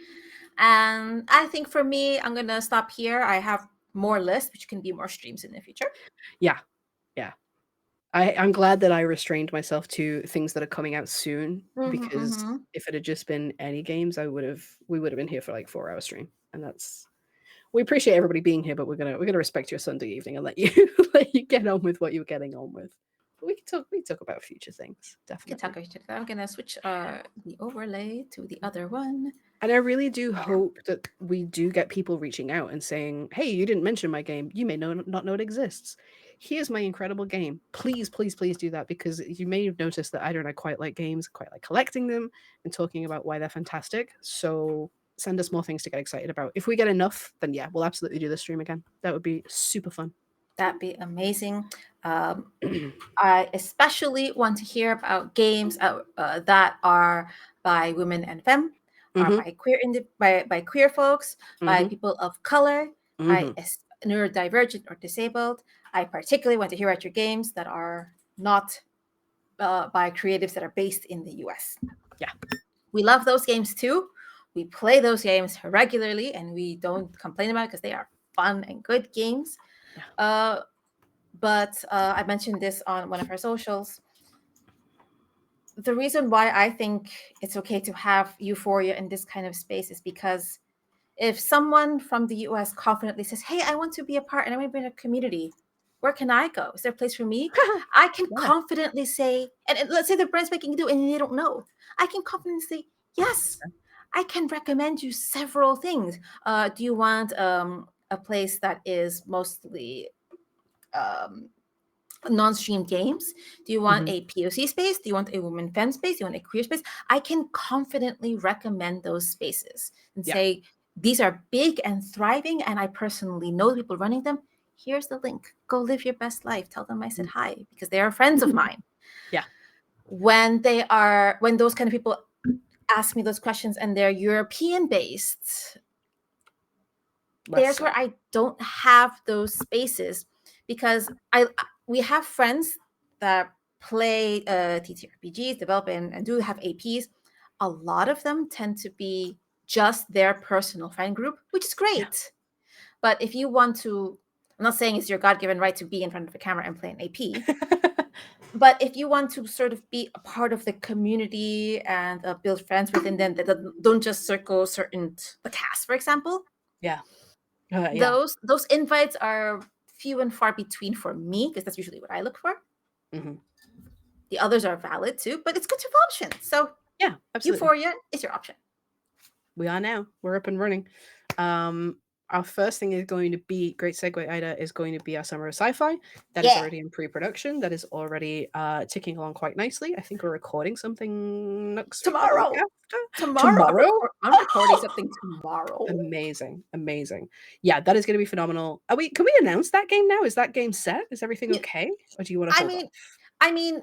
And I think for me, I'm going to stop here. I have more lists, which can be more streams in the future. Yeah. I'm glad that I restrained myself to things that are coming out soon, because if it had just been any games, we would have been here for like 4-hour stream, and we appreciate everybody being here, but we're gonna respect your Sunday evening and let you get on with what you're getting on with. But we can talk about future things, definitely. I'm gonna switch the overlay to the other one. And I really do hope that we do get people reaching out and saying, hey, you didn't mention my game. You may not know it exists. Here's my incredible game. Please, please, please do that, because you may have noticed that I quite like games, quite like collecting them and talking about why they're fantastic. So send us more things to get excited about. If we get enough, then yeah, we'll absolutely do the stream again. That would be super fun. That'd be amazing. I especially want to hear about games that are by women and femme, by queer folks, by people of color, by neurodivergent or disabled, I particularly want to hear about your games that are not by creatives that are based in the US. Yeah. We love those games too. We play those games regularly and we don't complain about it because they are fun and good games. Yeah. But I mentioned this on one of our socials. The reason why I think it's okay to have euphoria in this kind of space is because if someone from the US confidently says, hey, I want to be a part and I want to be in a community, where can I go? Is there a place for me? I can confidently say, and let's say the brand's making you do and they don't know. I can confidently say, yes, I can recommend you several things. Do you want a place that is mostly non-stream games? Do you want a POC space? Do you want a women femme space? Do you want a queer space? I can confidently recommend those spaces and say, these are big and thriving, and I personally know the people running them. Here's the link. Go live your best life. Tell them I said hi because they are friends of mine. Yeah. When those kind of people ask me those questions and they're European based, there's where I don't have those spaces because we have friends that play TTRPGs, develop and do have APs. A lot of them tend to be just their personal friend group, which is great. Yeah. But if you want to, I'm not saying it's your God-given right to be in front of a camera and play an AP, but if you want to sort of be a part of the community and build friends within them that don't just circle the cast, for example. Yeah. Those invites are few and far between for me because that's usually what I look for. The others are valid too, but it's good to have options. So yeah, absolutely. Euphoria is your option. We are now. We're up and running. Our first thing is going to be, great segue, Ida, is going to be our Summer of Sci-Fi. That is already in pre-production. That is already ticking along quite nicely. I think we're recording something next tomorrow. Week, Tomorrow? I'm recording something tomorrow. Amazing. Yeah, that is going to be phenomenal. Can we announce that game now? Is that game set? Is everything okay? Or do you want to hold off? I mean,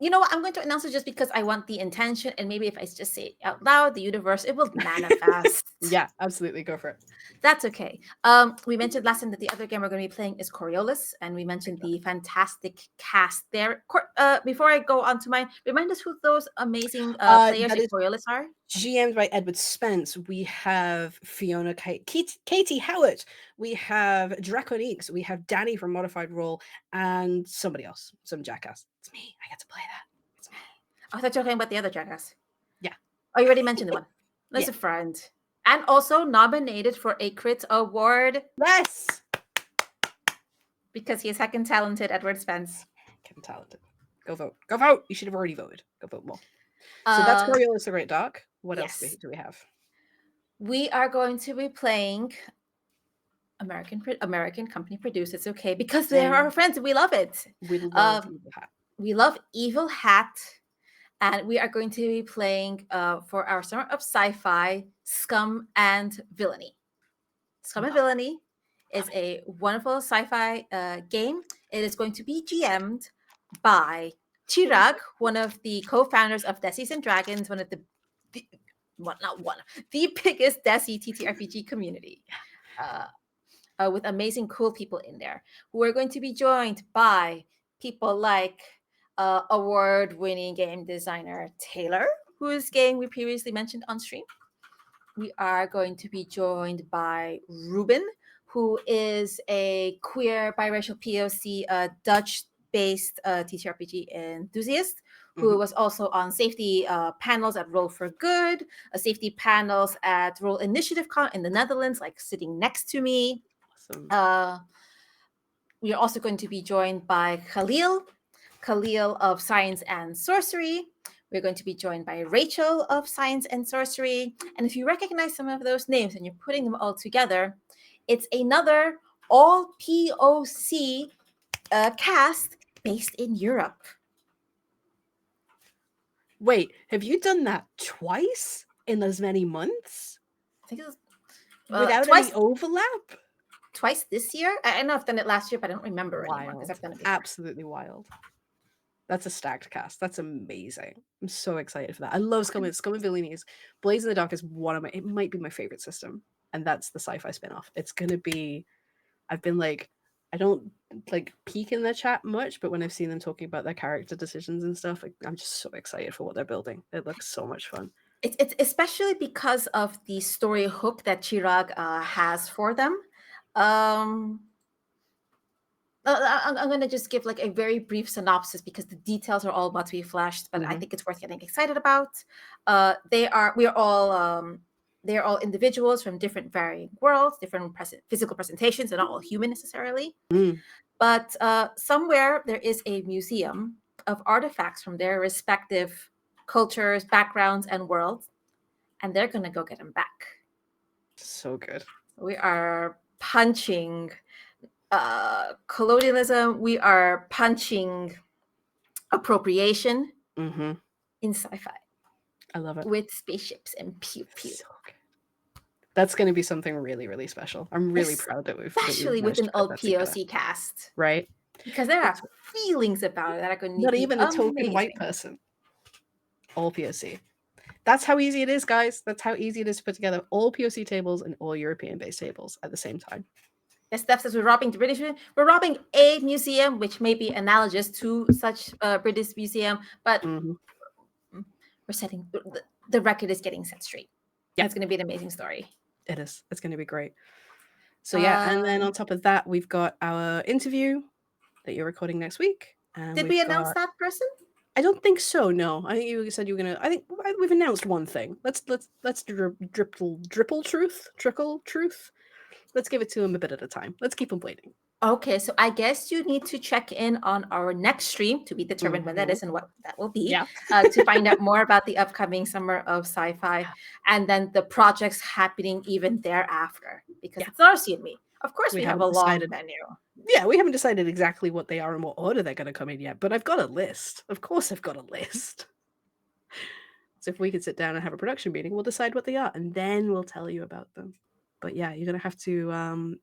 you know what? I'm going to announce it just because I want the intention. And maybe if I just say it out loud, the universe, it will manifest. Yeah, absolutely. Go for it. That's okay. We mentioned last time that the other game we're going to be playing is Coriolis. And we mentioned the fantastic cast there. Before I go on to mine, remind us who those amazing players in Coriolis are. GM'd by Edward Spence. We have Fiona Katie Howard. We have Draconiques. We have Danny from Modified Roll and somebody else, some jackass. It's me. I get to play that. It's me. I thought you were talking about the other jackass. Yeah. Oh, you already mentioned the one. That's a friend. And also nominated for a Crit Award. Yes. Because he is heckin' talented, Edward Spence. Heckin' talented. Go vote. Go vote. You should have already voted. Go vote more. So that's Coriolis the Great Dark. What else do we have? We are going to be playing American company produced. It's okay because they're our friends. We love it. We love Evil Hat. We love Evil Hat. And we are going to be playing for our Summer of Sci-Fi, Scum and Villainy. Scum and Villainy is a wonderful sci-fi game. It is going to be GM'd by Chirag, one of the co-founders of Desi's and Dragons, one of the biggest Desi TTRPG community, with amazing, cool people in there. We're going to be joined by people like award-winning game designer Taylor, whose game we previously mentioned on stream. We are going to be joined by Ruben, who is a queer biracial POC Dutch-based TTRPG enthusiast, who was also on safety panels at Roll for Good, safety panels at Roll Initiative Con in the Netherlands, like sitting next to me. Awesome. We are also going to be joined by Khalil of Science and Sorcery. We're going to be joined by Rachel of Science and Sorcery. And if you recognize some of those names and you're putting them all together, it's another all POC cast based in Europe. Wait, have you done that twice in as many months? I think it was without any overlap? Twice this year? I know I've done it last year, but I don't remember anymore because I've done it before. Absolutely wild. That's a stacked cast. That's amazing. I'm so excited for that. I love Scum and Villainy. Blaze in the Dark is it might be my favorite system. And that's the sci-fi spinoff. It's going to be, I've been like I don't like peek in their chat much, but when I've seen them talking about their character decisions and stuff, I'm just so excited for what they're building. It looks so much fun. It's especially because of the story hook that Chirag has for them. I'm going to just give like a very brief synopsis because the details are all about to be flashed, but I think it's worth getting excited about. They're all individuals from different varying worlds, different physical presentations, and not all human necessarily. But somewhere there is a museum of artifacts from their respective cultures, backgrounds, and worlds, and they're going to go get them back. So good. We are punching colonialism. We are punching appropriation in sci-fi. I love it. With spaceships and pew pew. So good. That's going to be something really, really special. I'm really proud that we've especially with an old POC cast, right? Because there are feelings about it that are going to not be even amazing. a token white person. All POC. That's how easy it is, guys. That's how easy it is to put together all POC tables and all European-based tables at the same time. As Steph says, we're robbing the British. We're robbing a museum, which may be analogous to such a British museum, but we're setting the record is getting set straight. Yeah, it's going to be an amazing story. It is. It's going to be great. So yeah, and then on top of that, we've got our interview that you're recording next week. Did we announce that person? I don't think so. No, I think you said you were gonna. I think we've announced one thing. Let's trickle truth. Let's give it to him a bit at a time. Let's keep him waiting. Okay, so I guess you need to check in on our next stream to be determined when that is and what that will be. To find out more about the upcoming Summer of Sci-Fi and then the projects happening even thereafter. Because it's Darcy and me. Of course, we have a long menu. Yeah, we haven't decided exactly what they are and what order they're going to come in yet, but I've got a list. Of course I've got a list. So if we could sit down and have a production meeting, we'll decide what they are, and then we'll tell you about them. But yeah, you're going to have to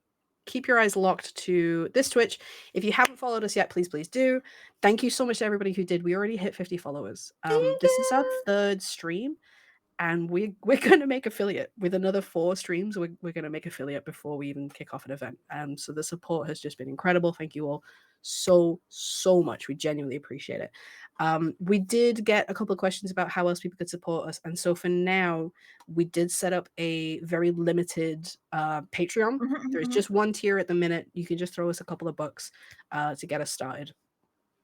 keep your eyes locked to this Twitch. If you haven't followed us yet, please do. Thank you so much to everybody who did. We already hit 50 followers. This is our third stream. And we're going to make affiliate with another 4 streams. We're going to make affiliate before we even kick off an event. So the support has just been incredible. Thank you all so much. We genuinely appreciate it. We did get a couple of questions about how else people could support us. And so for now, we did set up a very limited Patreon. There's just one tier at the minute. You can just throw us a couple of bucks to get us started.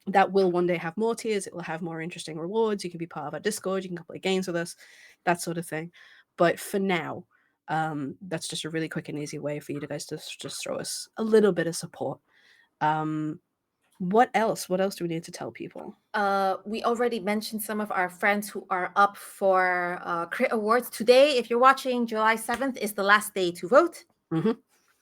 That will one day have more tiers. It will have more interesting rewards. You can be part of our Discord. You can play games with us, that sort of thing. But for now, that's just a really quick and easy way for you guys to just throw us a little bit of support. What else? What else do we need to tell people? We already mentioned some of our friends who are up for Crit Awards. Today, if you're watching, July 7th is the last day to vote.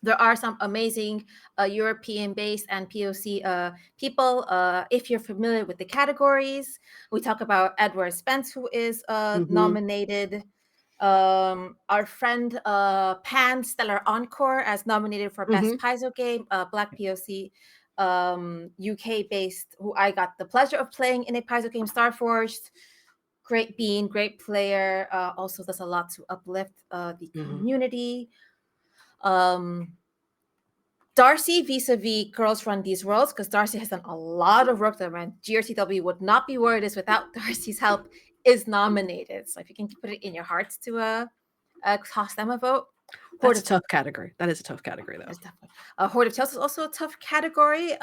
There are some amazing European-based and POC people. If you're familiar with the categories, we talk about Edward Spence, who is nominated. Our friend Pan Stellar Encore as nominated for Best Paizo Game, Black POC, UK-based, who I got the pleasure of playing in a Paizo game, Starforged. Great being, great player. Also does a lot to uplift the community. Darcy vis-a-vis Girls Run These Worlds, because Darcy has done a lot of work that GRTW would not be where it is without Darcy's help, is nominated. So if you can put it in your hearts to toss them a vote. That's a tough category. That is a tough category, though. Horde of Tales is also a tough category.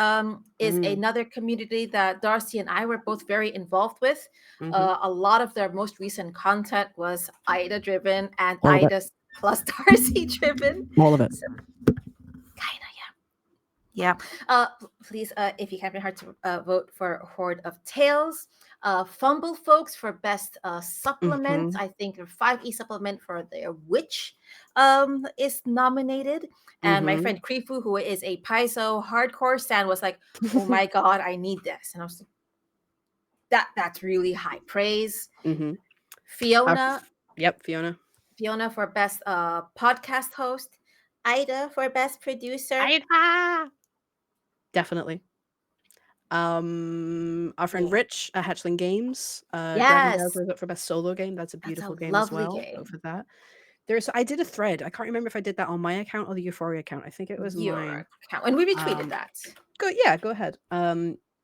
Is another community that Darcy and I were both very involved with. A lot of their most recent content was Ida driven and Ida plus Darcy driven. All of it. So, yeah. Please, if you have your heart to vote for Horde of Tales. Fumble Folks for Best Supplement. I think the 5e supplement for their Witch is nominated. And my friend Krifu, who is a Paizo hardcore stan, was like, oh my God, I need this. And I was like, that's really high praise. Fiona. Fiona. Fiona for Best Podcast Host. Ida for Best Producer. Ida! Definitely. Our friend Rich at Hatchling Games. Dragon Dales was up for Best Solo Game. That's a beautiful game as well. Go for that. I did a thread. I can't remember if I did that on my account or the Euphoria account. I think it was Your mine. account. And we retweeted Um, that. go ahead.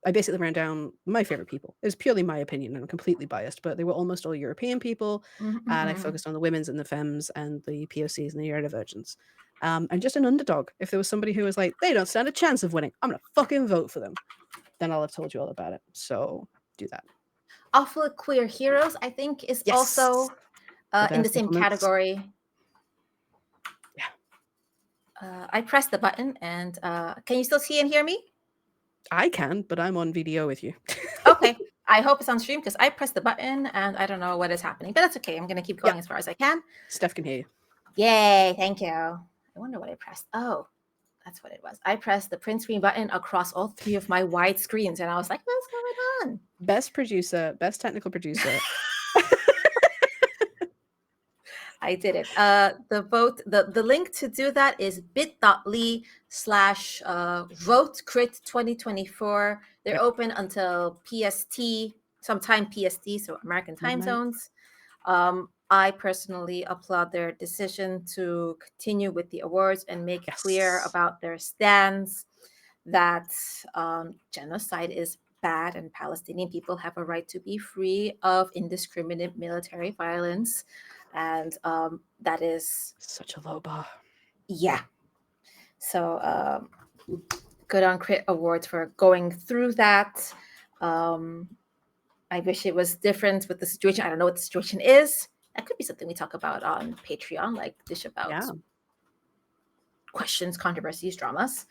I basically ran down my favorite people. It was purely my opinion, and I'm completely biased, but they were almost all European people, and I Mm-hmm. focused on the women's and the femmes and the POCs and the neurodivergents. And just an underdog. If there was somebody who was like, they don't stand a chance of winning, I'm gonna fucking vote for them, then I'll have told you all about it. So do that. Awful Queer Heroes, I think, is Yes. also For in their the same supplements. category. Yeah. I pressed the button, and can you still see and hear me? I can, but I'm on video with you. Okay. I hope it's on stream because I pressed the button and I don't know what is happening, but that's okay. I'm going to keep going Yep. as far as I can. Steph can hear you. Yay. Thank you. I wonder what I pressed. Oh, that's what it was. I pressed the print screen button across all three of my wide screens and I was like, what's going on? Best producer, best technical producer. I did it. The link to do that is bit.ly/vote crit 2024. They're Yep. open until PST, sometime PST, so American time Midnight. zones. I personally applaud their decision to continue with the awards and make clear Yes. about their stance that genocide is bad and Palestinian people have a right to be free of indiscriminate military violence. And that is, Such a low bar. yeah. So good on Crit Awards for going through that. I wish it was different with the situation. I don't know what the situation is. That could be something we talk about on Patreon, like dish about Yeah. questions, controversies, dramas.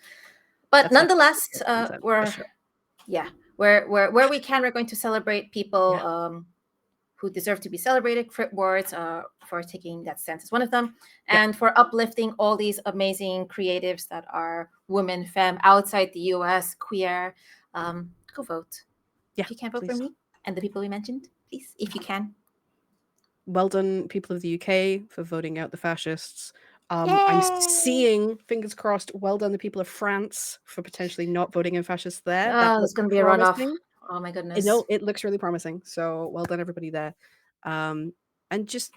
But That's nonetheless, content for sure. where we can, we're going to celebrate people Yeah. who deserve to be celebrated. Crit Awards for taking that stance is one of them, Yeah. and for uplifting all these amazing creatives that are women, femme, outside the U.S., queer. Go vote. Yeah. If you can't vote Please. for me and the people we mentioned, please, if you can. Well done, people of the UK, for voting out the fascists. I'm Yay! seeing, fingers crossed, well done the people of France for potentially not voting in fascists there. That Oh, there's looks going to be a runoff. promising. Oh my goodness. No, it looks really promising. So well done, everybody there. And just,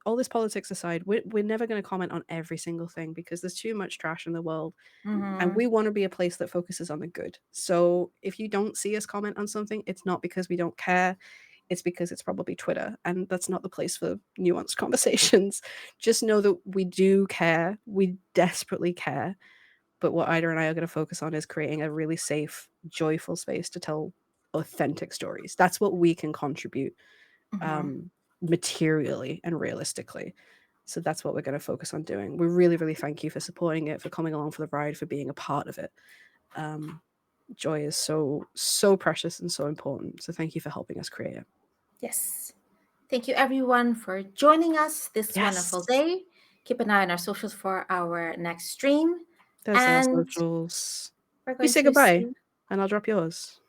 all this politics aside, we're never going to comment on every single thing because there's too much trash in the world. And we want to be a place that focuses on the good. So if you don't see us comment on something, it's not because we don't care. It's because it's probably Twitter, and that's not the place for nuanced conversations. Just know that we do care. We desperately care. But what Ida and I are going to focus on is creating a really safe, joyful space to tell authentic stories. That's what we can contribute materially and realistically. So that's what we're going to focus on doing. We really, really thank you for supporting it, for coming along for the ride, for being a part of it. Joy is so, so precious and so important. So thank you for helping us create it. Yes. Thank you, everyone, for joining us this wonderful day. Keep an eye on our socials for our next stream. There's our And socials. we're You going say to goodbye, see. and I'll drop yours.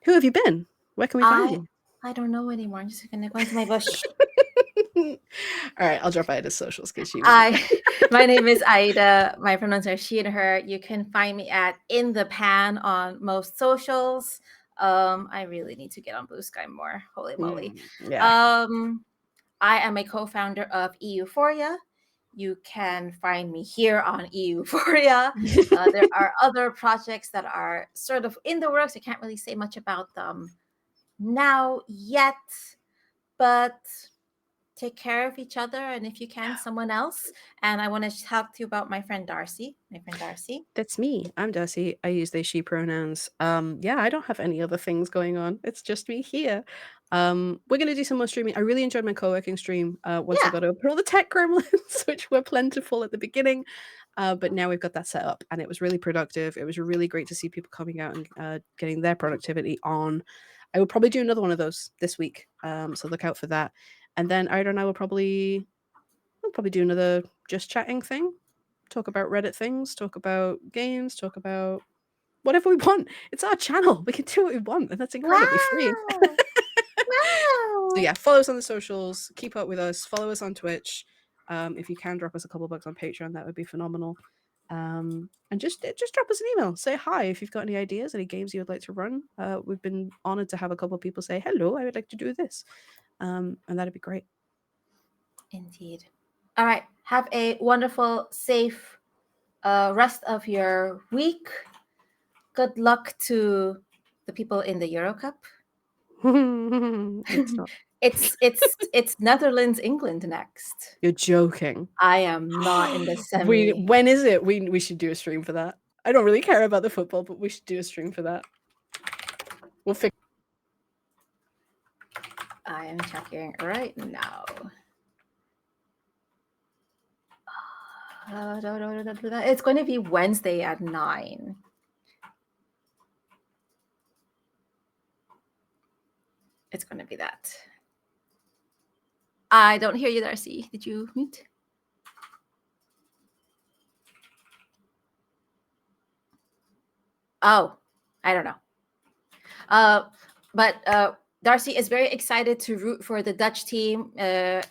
Who have you been? Where can we find you? I don't know anymore. I'm just going to go into my bush. All right, I'll drop Ida's socials because she. My name is Aida. My pronouns are she and her. You can find me at In the Pan on most socials. I really need to get on Blue Sky more. Holy moly. Yeah. I am a co-founder of EUphoria. You can find me here on EUphoria. There are other projects that are sort of in the works. I can't really say much about them now yet, but take care of each other, and if you can, someone else. And I want to talk to you about my friend Darcy. That's me. I'm Darcy. I use they she pronouns. Yeah, I don't have any other things going on. It's just me here. We're gonna do some more streaming. I really enjoyed my co-working stream once I got to open all the tech gremlins, which were plentiful at the beginning. But now we've got that set up, and it was really productive. It was really great to see people coming out and getting their productivity on. I will probably do another one of those this week. So look out for that. And then Ida and I will probably do another just chatting thing. Talk about Reddit things, talk about games, talk about whatever we want. It's our channel. We can do what we want, and that's incredibly freeing. Wow. So yeah, follow us on the socials, keep up with us, follow us on Twitch. If you can drop us a couple bucks on Patreon, that would be phenomenal. And just drop us an email. Say hi if you've got any ideas, any games you would like to run. We've been honored to have a couple of people say, hello, I would like to do this. And that'd be great. Indeed. All right. Have a wonderful, safe rest of your week. Good luck to the people in the Euro Cup. It's not. It's Netherlands, England next. You're joking. I am not in the semi. When is it? We should do a stream for that. I don't really care about the football, but we should do a stream for that. We'll fix. I am checking right now. It's going to be Wednesday at 9. It's going to be that. I don't hear you, Darcy. Did you mute? Oh, I don't know. But Darcy is very excited to root for the Dutch team.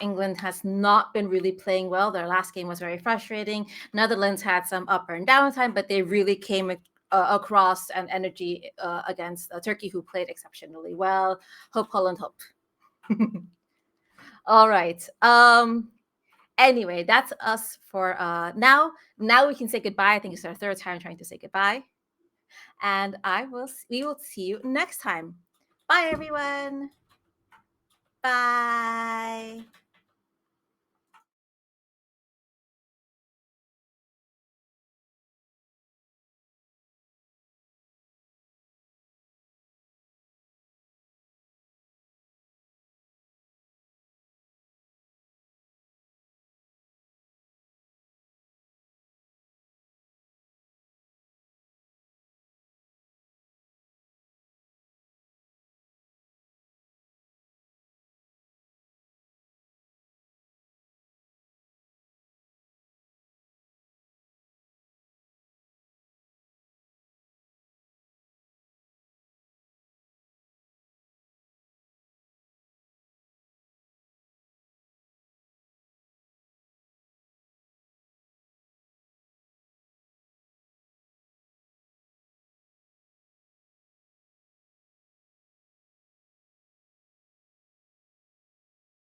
England has not been really playing well. Their last game was very frustrating. Netherlands had some up and down time, but they really came across an energy against Turkey, who played exceptionally well. Hope Holland, hope. All right. Anyway, that's us for now. Now we can say goodbye. I think it's our third time trying to say goodbye. And we will see you next time. Bye, everyone. Bye.